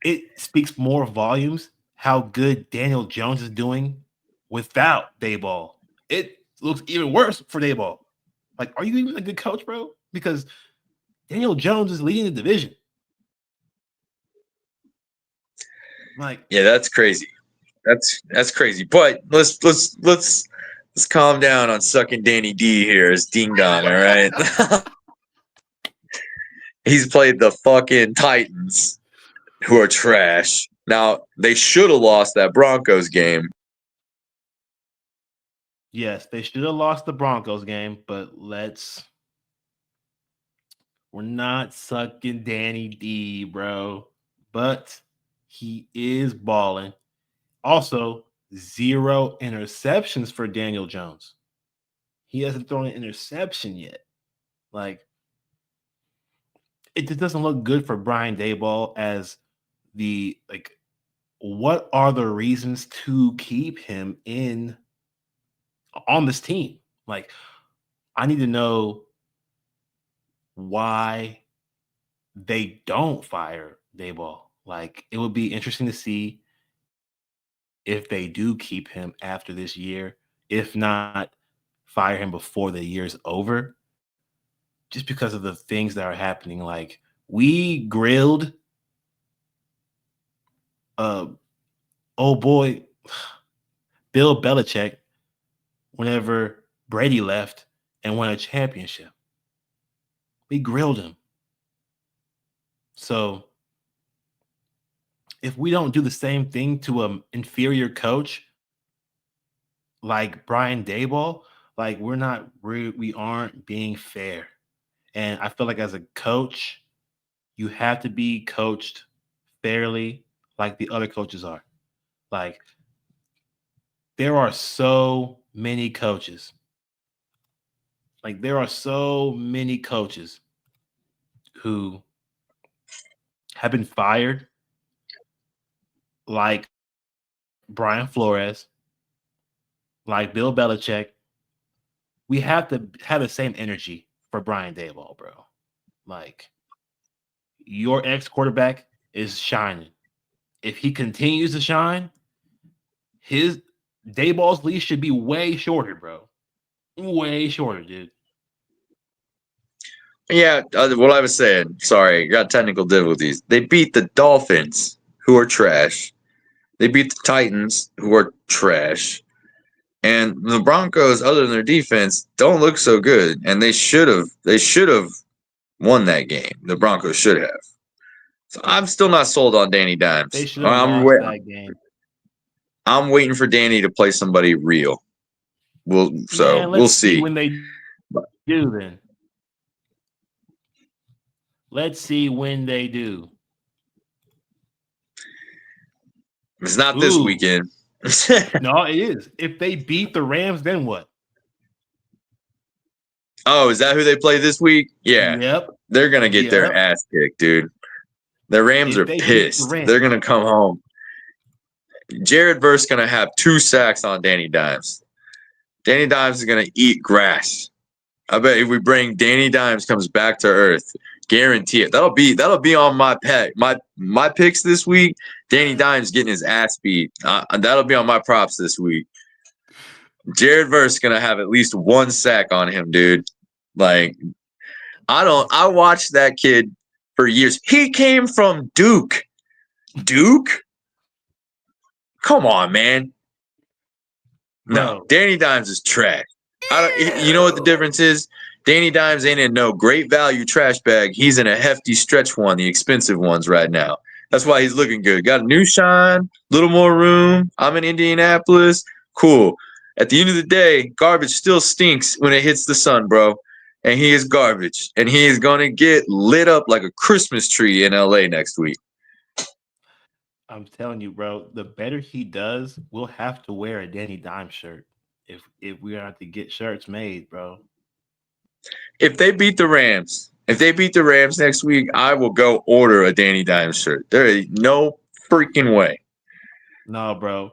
it speaks more volumes how good Daniel Jones is doing without Daboll. It looks even worse for Daboll. Like, are you even a good coach, bro? Because Daniel Jones is leading the division. Like, yeah, that's crazy. That's crazy. But let's calm down on sucking Danny D here as Ding Dong, all right? He's played the fucking Titans, who are trash. Now, they should have lost that Broncos game. Yes, they should have lost the Broncos game, but we're not sucking Danny D, bro. But he is balling. Also, 0 interceptions for Daniel Jones. He hasn't thrown an interception yet. Like, it just doesn't look good for Brian Daboll as what are the reasons to keep him on this team? Like, I need to know why they don't fire Daboll. Like, it would be interesting to see if they do keep him after this year. If not, fire him before the year's over. Just because of the things that are happening. Like, we grilled oh boy, Bill Belichick, whenever Brady left and won a championship. We grilled him. So if we don't do the same thing to an inferior coach like Brian Daboll, like we aren't being fair. And I feel like as a coach, you have to be coached fairly like the other coaches are. Like there are so many coaches. Like there are so many coaches who have been fired, like Brian Flores, like Bill Belichick. We have to have the same energy for Brian Daboll, bro. Like your ex-quarterback is shining. If he continues to shine, his Dayball's leash should be way shorter, bro. Way shorter, dude. Yeah, what I was saying. Sorry, got technical difficulties. They beat the Dolphins, who are trash. They beat the Titans, who are trash. And the Broncos, other than their defense, don't look so good. And they should have won that game. The Broncos should have. So I'm still not sold on Danny Dimes. They should have lost that game. I'm waiting for Danny to play somebody real. We'll see when they do. Then let's see when they do. It's not this weekend. No, it is. If they beat the Rams, then what? Oh, is that who they play this week? Yeah. Yep. They're gonna get their ass kicked, dude. The Rams are pissed. They're gonna come home. Jared Verse gonna have 2 sacks on Danny Dimes. Danny Dimes is gonna eat grass. I bet if we bring Danny Dimes comes back to earth, guarantee it. That'll be on my my picks this week. Danny Dimes getting his ass beat. That'll be on my props this week. Jared Verse gonna have at least 1 sack on him, dude. Like I watched that kid for years. He came from Duke. Duke? Come on, man. No, Danny Dimes is trash. You know what the difference is? Danny Dimes ain't in no great value trash bag. He's in a hefty stretch one, the expensive ones right now. That's why he's looking good. Got a new shine, little more room. I'm in Indianapolis. Cool. At the end of the day, garbage still stinks when it hits the sun, bro. And he is garbage. And he is going to get lit up like a Christmas tree in LA next week. I'm telling you, bro, the better he does, we'll have to wear a Danny Dimes shirt if we have to get shirts made, bro. If they beat the Rams next week, I will go order a Danny Dimes shirt. There is no freaking way. No, bro.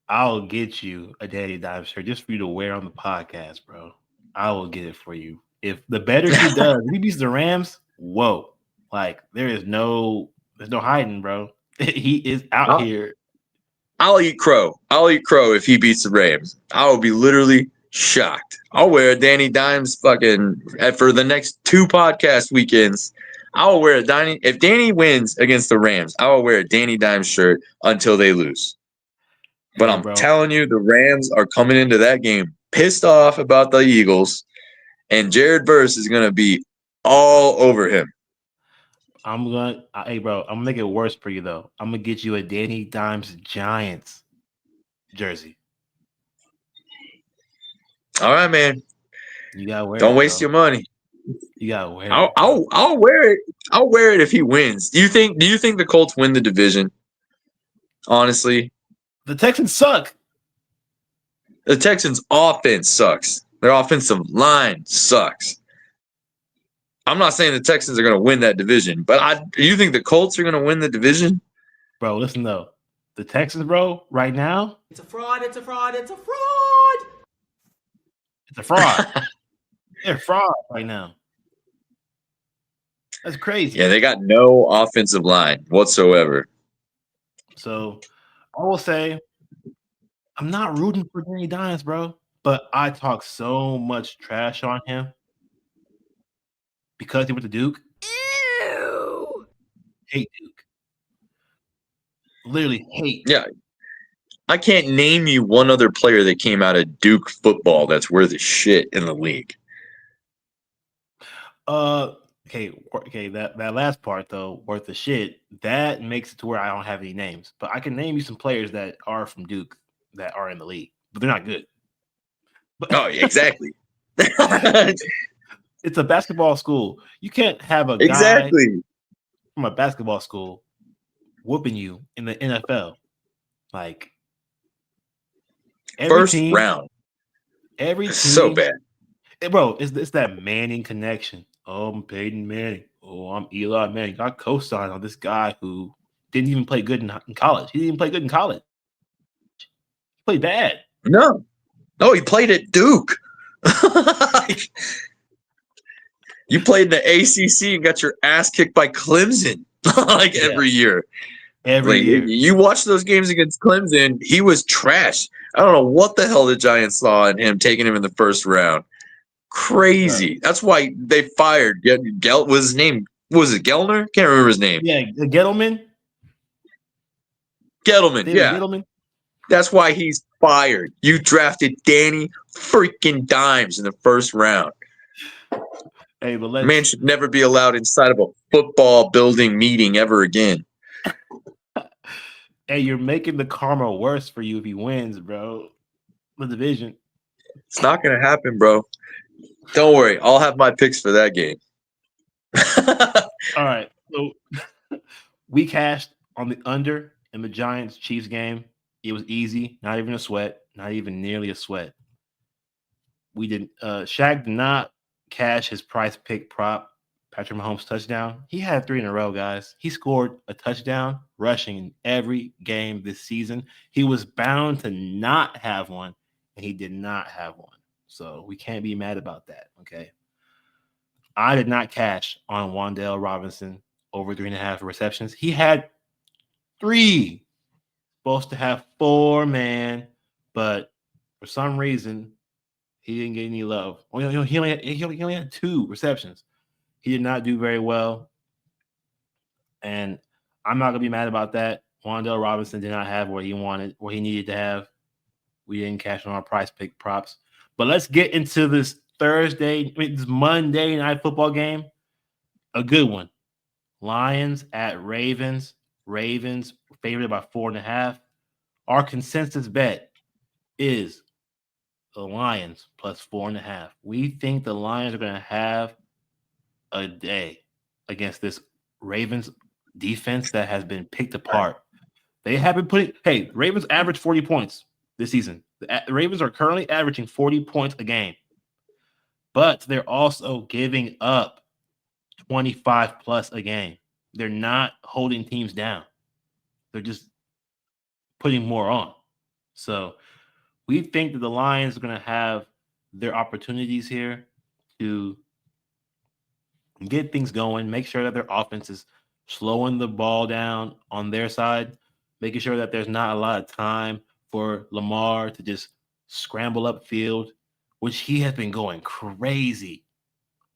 I'll get you a Danny Dimes shirt just for you to wear on the podcast, bro. I will get it for you. If the better he does, if he beats the Rams, whoa. Like there's no hiding, bro. He is out here. I'll eat crow. If he beats the Rams. I will be literally shocked. I'll wear a Danny Dimes for the next 2 podcast weekends. I will wear if Danny wins against the Rams, I will wear a Danny Dimes shirt until they lose. But I'm telling you, the Rams are coming into that game pissed off about the Eagles, and Jared Verse is going to be all over him. I'm gonna make it worse for you though. I'm gonna get you a Danny Dimes Giants jersey. All right, man. You gotta wear it. Don't waste your money. You gotta wear it. I'll wear it. I'll wear it if he wins. Do you think the Colts win the division? Honestly, the Texans suck. The Texans' offense sucks. Their offensive line sucks. I'm not saying the Texans are going to win that division, but do you think the Colts are going to win the division? Bro, listen though. The Texans, bro, right now. It's a fraud. It's a fraud. It's a fraud. It's a fraud. They're fraud right now. That's crazy. Yeah, they got no offensive line whatsoever. So I will say I'm not rooting for Danny Dimes, bro, but I talk so much trash on him because he went to Duke. Ew. Hate Duke. literally hate. Yeah, I can't name you one other player that came out of Duke football that's worth a shit in the league. Okay. That last part though, worth the shit. That makes it to where I don't have any names, but I can name you some players that are from Duke that are in the league, but they're not good. But Oh, exactly. it's a basketball school. You can't have a guy Exactly. from a basketball school whooping you in the NFL. Like every First team, round. every So team, bad. bro, it's that Manning connection. Oh, I'm Peyton Manning. Oh, I'm Eli Manning. I co-signed on this guy who didn't even play good in college. He didn't even play good in college. He played bad. No. No, he played at Duke. You played in the ACC and got your ass kicked by Clemson like Yeah, every year. every Like year. you watch those games against Clemson, he was trash. I don't know what the hell the Giants saw in him taking him in the first round. Crazy. That's why they fired. Was his name? Was it Gellner? Can't remember his name. Yeah, Gettleman, Gettleman. David Yeah. Gettleman. That's why he's fired. You drafted Danny freaking Dimes in the first round. Hey, but Man should never be allowed inside of a football building meeting ever again. hey, you're making the karma worse for you if he wins, bro. The division. It's not going to happen, bro. Don't worry. I'll have my picks for that game. All right. So we cashed on the under in the Giants Chiefs game. It was easy, not even a sweat, not even nearly a sweat. We did Shaq did not cash his price pick prop, Patrick Mahomes touchdown. He had 3 in a row, guys. He scored a touchdown rushing in every game this season. He was bound to not have one, and he did not have one. So we can't be mad about that. Okay. I did not cash on Wan'Dale Robinson over 3.5 receptions. He had 3. Supposed to have 4, man. But for some reason, he didn't get any love. He only had 2 receptions. He did not do very well. And I'm not going to be mad about that. Wan'Dale Robinson did not have what he wanted, what he needed to have. We didn't cash on our price pick props. But let's get into this this Monday night football game. A good one. Lions at Ravens. Ravens favored by 4.5. Our consensus bet is the Lions plus 4.5. We think the Lions are going to have a day against this Ravens defense that has been picked apart. They have been putting, hey, Ravens average 40 points this season. The Ravens are currently averaging 40 points a game, but they're also giving up 25 plus a game. They're not holding teams down. They're just putting more on. So we think that the Lions are going to have their opportunities here to get things going, make sure that their offense is slowing the ball down on their side, making sure that there's not a lot of time for Lamar to just scramble up field, which he has been going crazy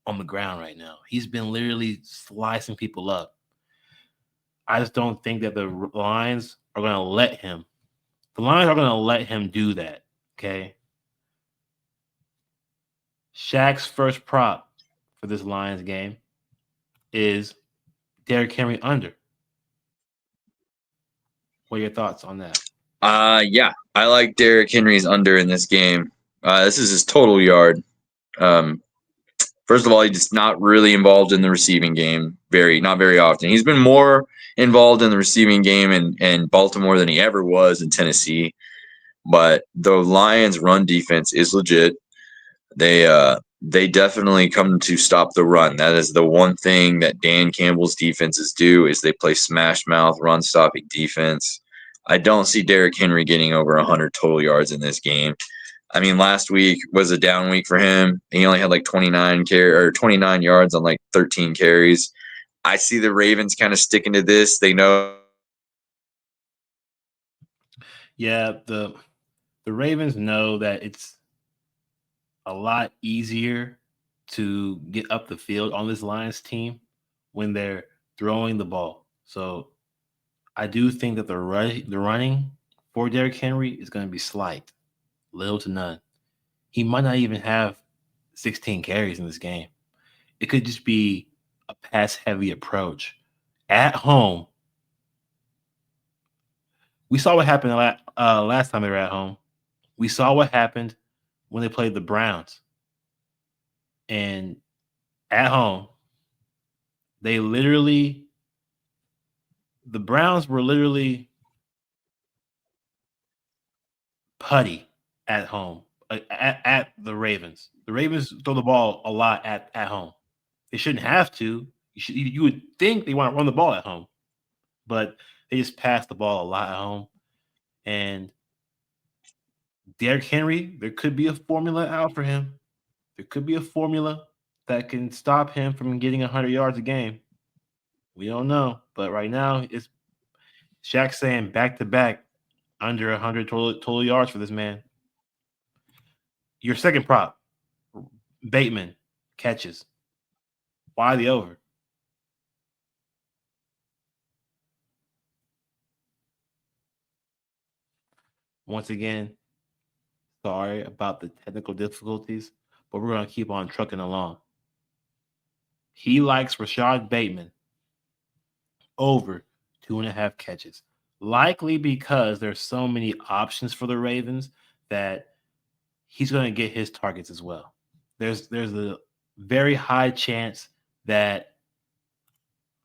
on the ground right now. He's been literally slicing people up. I just don't think that the Lions are going to let him. The Lions are going to let him do that, okay? Shaq's first prop for this Lions game is Derrick Henry under. What are your thoughts on that? Yeah, I like Derrick Henry's under in this game. This is his total yard. Um, First of all, he's just not really involved in the receiving game. Not very often. He's been more involved in the receiving game in Baltimore than he ever was in Tennessee. But the Lions' run defense is legit. They definitely come to stop the run. That is the one thing that Dan Campbell's defenses do is they play smash mouth run stopping defense. I don't see Derrick Henry getting over 100 total yards in this game. I mean, last week was a down week for him. He only had like 29 yards on like 13 carries. I see the Ravens kind of sticking to this. They know. Yeah, the Ravens know that it's a lot easier to get up the field on this Lions team when they're throwing the ball. So I do think that the running for Derrick Henry is going to be slight, little to none. He might not even have 16 carries in this game. It could just be a pass heavy approach at home. We saw what happened last time they were at home. We saw what happened when they played the Browns. And at home, the Browns were literally putty at home, at the Ravens. The Ravens throw the ball a lot at home. They shouldn't have to. You would think they want to run the ball at home, but they just pass the ball a lot at home. And Derrick Henry, there could be a formula out for him. There could be a formula that can stop him from getting 100 yards a game. We don't know, but right now it's Shaq saying back to back under 100 total yards for this man. Your second prop, Bateman catches. Why the over? Once again, sorry about the technical difficulties, but we're going to keep on trucking along. He likes Rashad Bateman over 2.5 catches, likely because there's so many options for the Ravens that he's going to get his targets as well. There's a very high chance that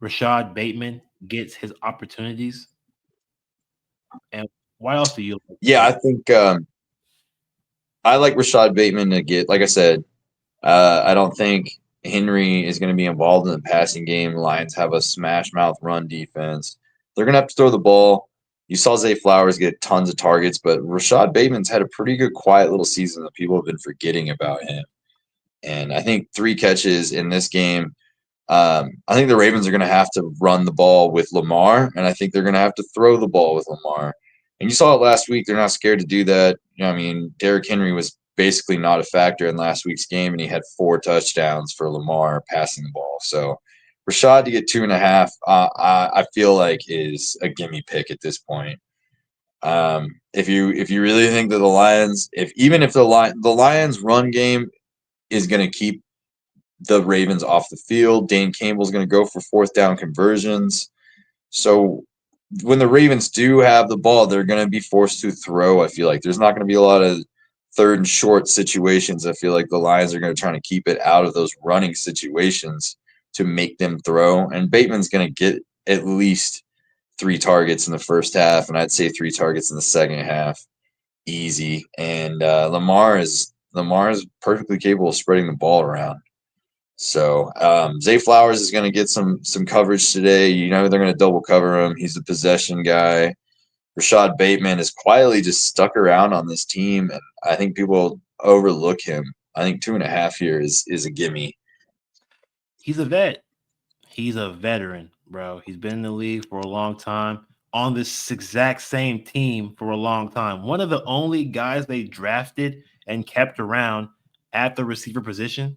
Rashad Bateman gets his opportunities. And why else do you like? Yeah, I think I like Rashad Bateman to get, like I said, I don't think Henry is going to be involved in the passing game. Lions have a smash mouth run defense. They're going to have to throw the ball. You saw Zay Flowers get tons of targets, but Rashad Bateman's had a pretty good, quiet little season that people have been forgetting about him. And I think 3 catches in this game. I think the Ravens are going to have to run the ball with Lamar, and I think they're going to have to throw the ball with Lamar. And you saw it last week. They're not scared to do that. I mean, Derrick Henry was basically not a factor in last week's game, and he had 4 touchdowns for Lamar passing the ball. So Rashad to get 2.5, I feel like is a gimme pick at this point. If you really think that the Lions, if the Lions run game is going to keep the Ravens off the field, Dane Campbell's going to go for 4th down conversions. So when the Ravens do have the ball, they're going to be forced to throw. I feel like there's not going to be a lot of 3rd and short situations. I feel like the Lions are going to try to keep it out of those running situations to make them throw. And Bateman's going to get at least 3 targets in the first half, and I'd say 3 targets in the second half, easy. And Lamar is perfectly capable of spreading the ball around. So Zay Flowers is going to get some coverage today. You know they're going to double cover him. He's a possession guy. Rashad Bateman is quietly just stuck around on this team, and I think people overlook him. I think 2.5 here is a gimme. He's a vet. He's a veteran, bro. He's been in the league for a long time, on this exact same team for a long time. One of the only guys they drafted and kept around at the receiver position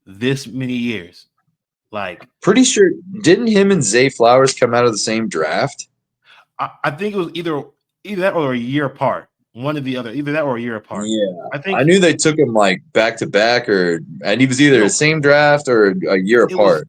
this many years. Like, Pretty sure, didn't him and Zay Flowers come out of the same draft? I think it was either that or a year apart. One or the other, either that or a year apart. Yeah, I think I knew they took him like back to back, and he was either No. the same draft or a year it was apart.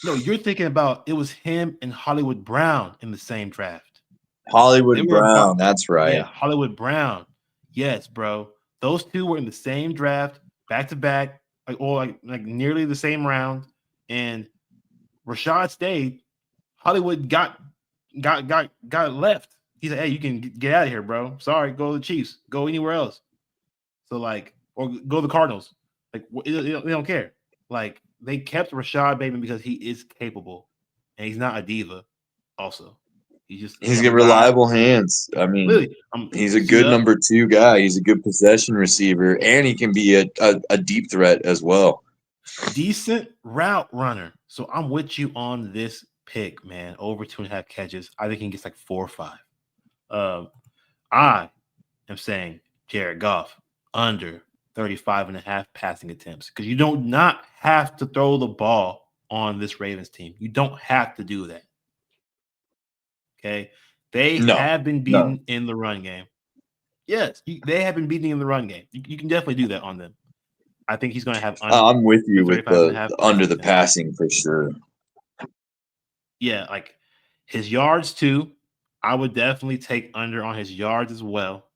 no. You're thinking about it was him and Hollywood Brown in the same draft. They Hollywood were Brown, about that's right. Yeah, Hollywood Brown. Yes, bro. Those two were in the same draft, back to back, like nearly the same round. And Rashad stayed. Hollywood got left. He said, "Hey, you can get out of here, bro. Sorry, go to the Chiefs. Go anywhere else." So or go to the Cardinals. Like they don't care. Like they kept Rashad Bateman because he is capable, and he's not a diva. Also, He's I'm got a guy. reliable hands. I mean, Literally, he's a suit good up, number 2 guy. He's a good possession receiver, and he can be a deep threat as well. decent route runner. So I'm with you on this pick, man. Over 2.5 catches. I think he gets like 4 or 5. I am saying Jared Goff under 35.5 passing attempts because you don't not have to throw the ball on this Ravens team. You don't have to do that. Okay. They No, have been no. beaten in the run game. Yes, they have been beating in the run game. You can definitely do that on them. I think he's going to have under I'm with you with 35 and a half the under passing the attempts. passing for sure. Yeah, like his yards too. I would definitely take under on his yards as well.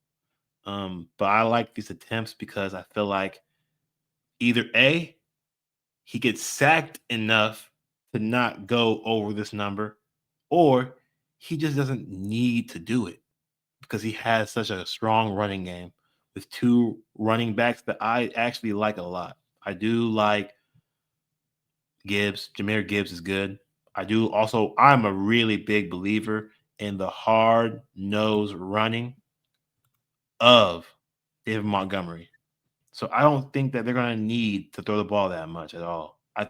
But I like these attempts because I feel like either A, he gets sacked enough to not go over this number, or he just doesn't need to do it because he has such a strong running game with two running backs that I actually like a lot. I do like Gibbs. Jahmyr Gibbs is good. I'm a really big believer in the hard nose running of David Montgomery. So I don't think that they're going to need to throw the ball that much at all. I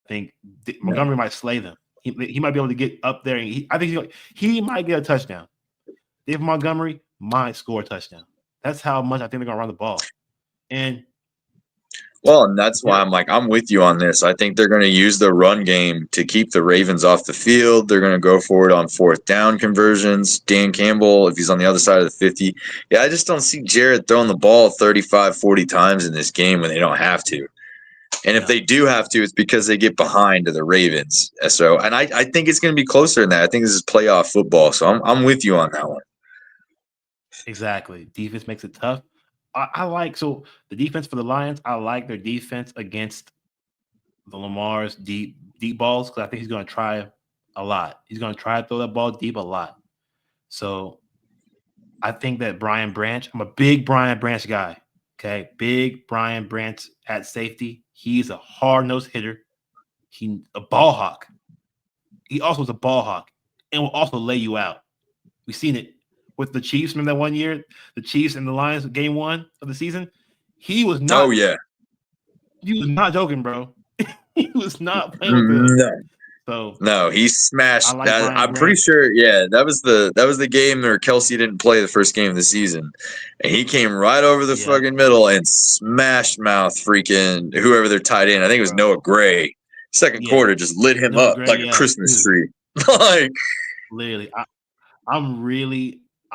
think Montgomery might slay them. He might be able to get up there, and I think he might get a touchdown. David Montgomery might score a touchdown. That's how much I think they're going to run the ball. And Well, and that's why I'm with you on this. I think they're going to use the run game to keep the Ravens off the field. They're going to go for it on fourth down conversions. Dan Campbell, if he's on the other side of the 50. Yeah, I just don't see Jared throwing the ball 35, 40 times in this game when they don't have to. And if they do have to, it's because they get behind to the Ravens. So, and I think it's going to be closer than that. I think this is playoff football. So I'm with you on that one. Exactly. Defense makes it tough. So the defense for the Lions, I like their defense against the Lamar's deep balls because I think he's going to try a lot. He's going to try to throw that ball deep a lot. So I think that Brian Branch, I'm a big Brian Branch guy. Okay. Big Brian Branch at safety. He's a hard-nosed hitter. He's a ball hawk. He also is a ball hawk and will also lay you out. We've seen it with the Chiefs. Remember that one year, the Chiefs and the Lions, game 1 of the season? He was not. Oh, yeah. He was not joking, bro. He was not playing with them. No, he smashed like that. I'm pretty sure. Yeah, that was the game where Kelsey didn't play the first game of the season, and he came right over the fucking middle and smashed mouth freaking whoever they're tied in. I think it was Noah Gray. Second quarter just lit him up like a Christmas tree. Like literally,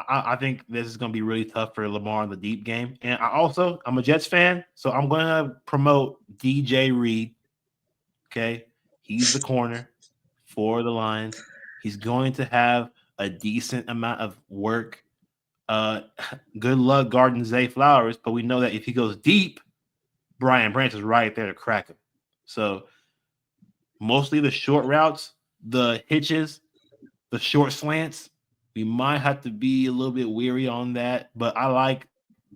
I think this is going to be really tough for Lamar in the deep game. And I'm a Jets fan, so I'm going to promote DJ Reed. Okay. He's the corner for the Lions. He's going to have a decent amount of work. Good luck guarding Zay Flowers, but we know that if he goes deep, Brian Branch is right there to crack him. So mostly the short routes, the hitches, the short slants, we might have to be a little bit weary on that, but I like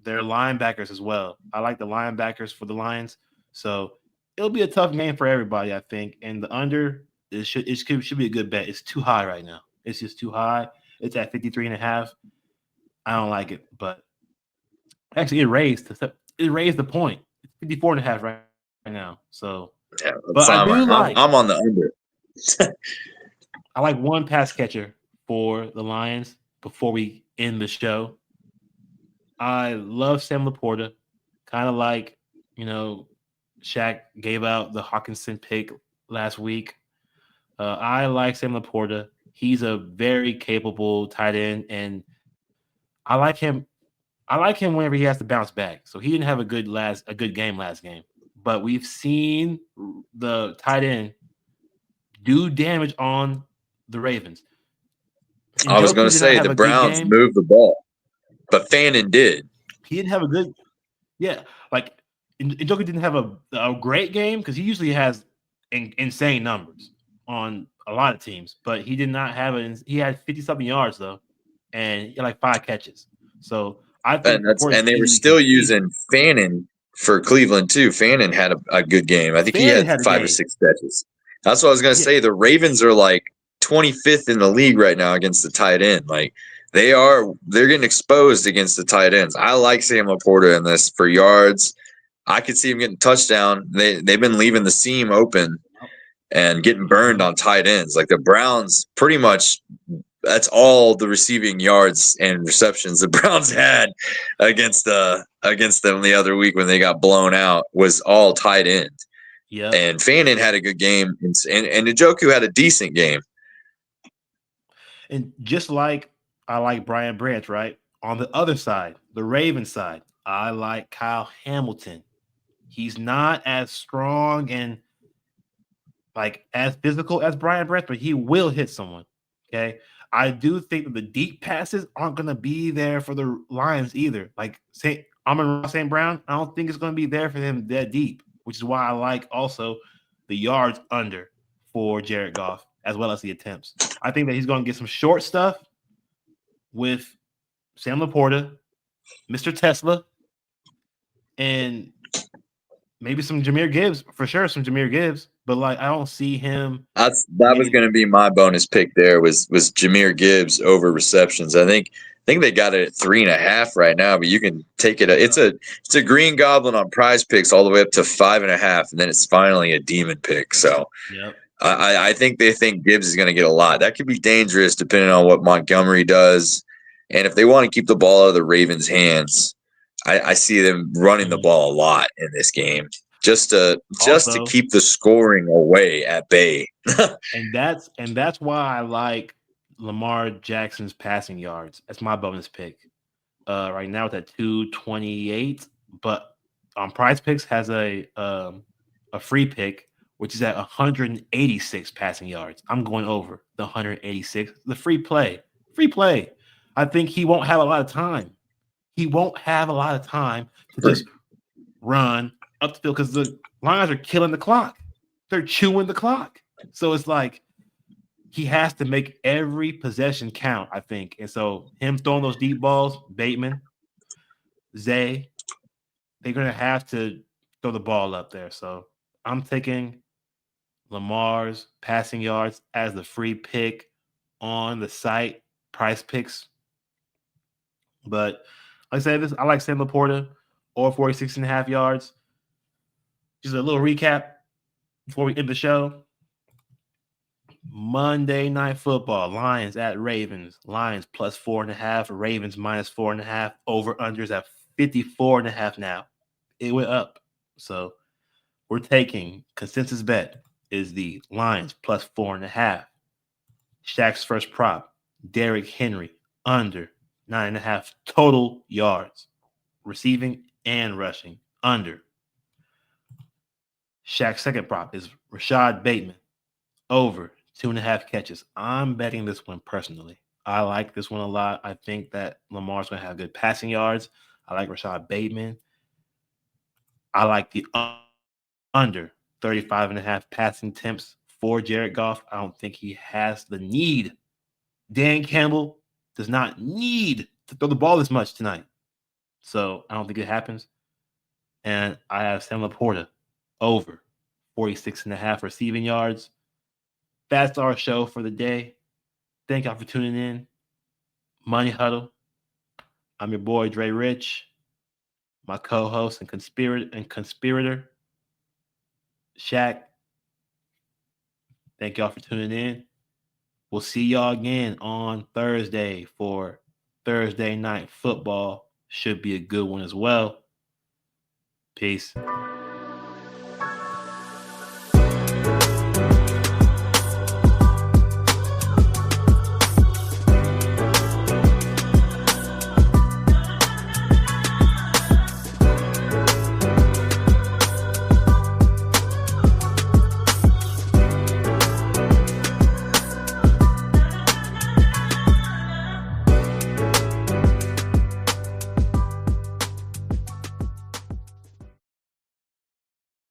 their linebackers as well. I like the linebackers for the Lions. So it'll be a tough game for everybody, I think. And the under should be a good bet. It's too high right now. It's just too high. It's at 53.5. I don't like it, but actually it raised the point. It's 54.5 right now. So yeah, but I'm on the under. I like one pass catcher for the Lions before we end the show. I love Sam Laporta. Kind of like, Shaq gave out the Hawkinson pick last week. I like Sam Laporta. He's a very capable tight end, and I like him. I like him whenever he has to bounce back. So he didn't have a good game last game, but we've seen the tight end do damage on the Ravens. I was going to say the Browns moved the ball, but Fannin did. He didn't have a good, like Njoku didn't have a great game because he usually has insane numbers on a lot of teams, but he did not have it. He had 50-something yards though, and he had like 5 catches. So I think and they were still using Fannin for Cleveland too. Fannin had a good game. I think he had 5 or 6 catches. That's what I was going to say. The Ravens are like 25th in the league right now against the tight end. Like they're getting exposed against the tight ends. I like Sam Laporta in this for yards. I could see him getting a touchdown. They've been leaving the seam open and getting burned on tight ends. Like the Browns pretty much, that's all the receiving yards and receptions the Browns had against them the other week when they got blown out was all tight end. Yeah. And Fannin had a good game, and Njoku had a decent game. And just like I like Brian Branch, right? On the other side, the Ravens side, I like Kyle Hamilton. He's not as strong and like as physical as Brian Branch, but he will hit someone. Okay. I do think that the deep passes aren't going to be there for the Lions either. Like Amon-Ra St. Brown, I don't think it's going to be there for him that deep, which is why I like also the yards under for Jared Goff as well as the attempts. I think that he's going to get some short stuff with Sam Laporta, Mr. Tesla, and maybe some Jahmyr Gibbs for sure. Some Jahmyr Gibbs, but like I don't see him. That was going to be my bonus pick. There was Jahmyr Gibbs over receptions. I think they got it at 3.5 right now, but you can take it. It's a Green Goblin on Prize Picks all the way up to 5.5, and then it's finally a demon pick. So Yep. I think they think Gibbs is going to get a lot. That could be dangerous depending on what Montgomery does, and if they want to keep the ball out of the Ravens' hands, I see them running the ball a lot in this game. Just to keep the scoring away at bay. and that's why I like Lamar Jackson's passing yards. That's my bonus pick. Right now it's at 228, but Prize Picks has a free pick, which is at 186 passing yards. I'm going over the 186. The free play. I think he won't have a lot of time. He won't have a lot of time to just run up the field because the Lions are killing the clock. They're chewing the clock. So it's like he has to make every possession count, I think. And so him throwing those deep balls, Bateman, Zay, they're going to have to throw the ball up there. So I'm taking Lamar's passing yards as the free pick on the site, Price Picks. But like I said, I like Sam Laporta or 46.5 yards. Just a little recap before we end the show. Monday Night Football, Lions at Ravens. Lions plus 4.5, Ravens minus 4.5. Over-unders at 54.5 now. It went up. So we're taking consensus bet is the Lions plus 4.5. Shaq's first prop, Derrick Henry under 9.5 total yards, receiving and rushing under. Shaq's second prop is Rashad Bateman over 2.5 catches. I'm betting this one personally. I like this one a lot. I think that Lamar's going to have good passing yards. I like Rashad Bateman. I like the under 35.5 passing attempts for Jared Goff. I don't think he has the need. Dan Campbell does not need to throw the ball this much tonight. So I don't think it happens. And I have Sam Laporta over 46.5 receiving yards. That's our show for the day. Thank y'all for tuning in. Money Huddle. I'm your boy, Dre Rich. My co-host and conspirator, Shaq. Thank y'all for tuning in. We'll see y'all again on Thursday for Thursday Night Football. Should be a good one as well. Peace.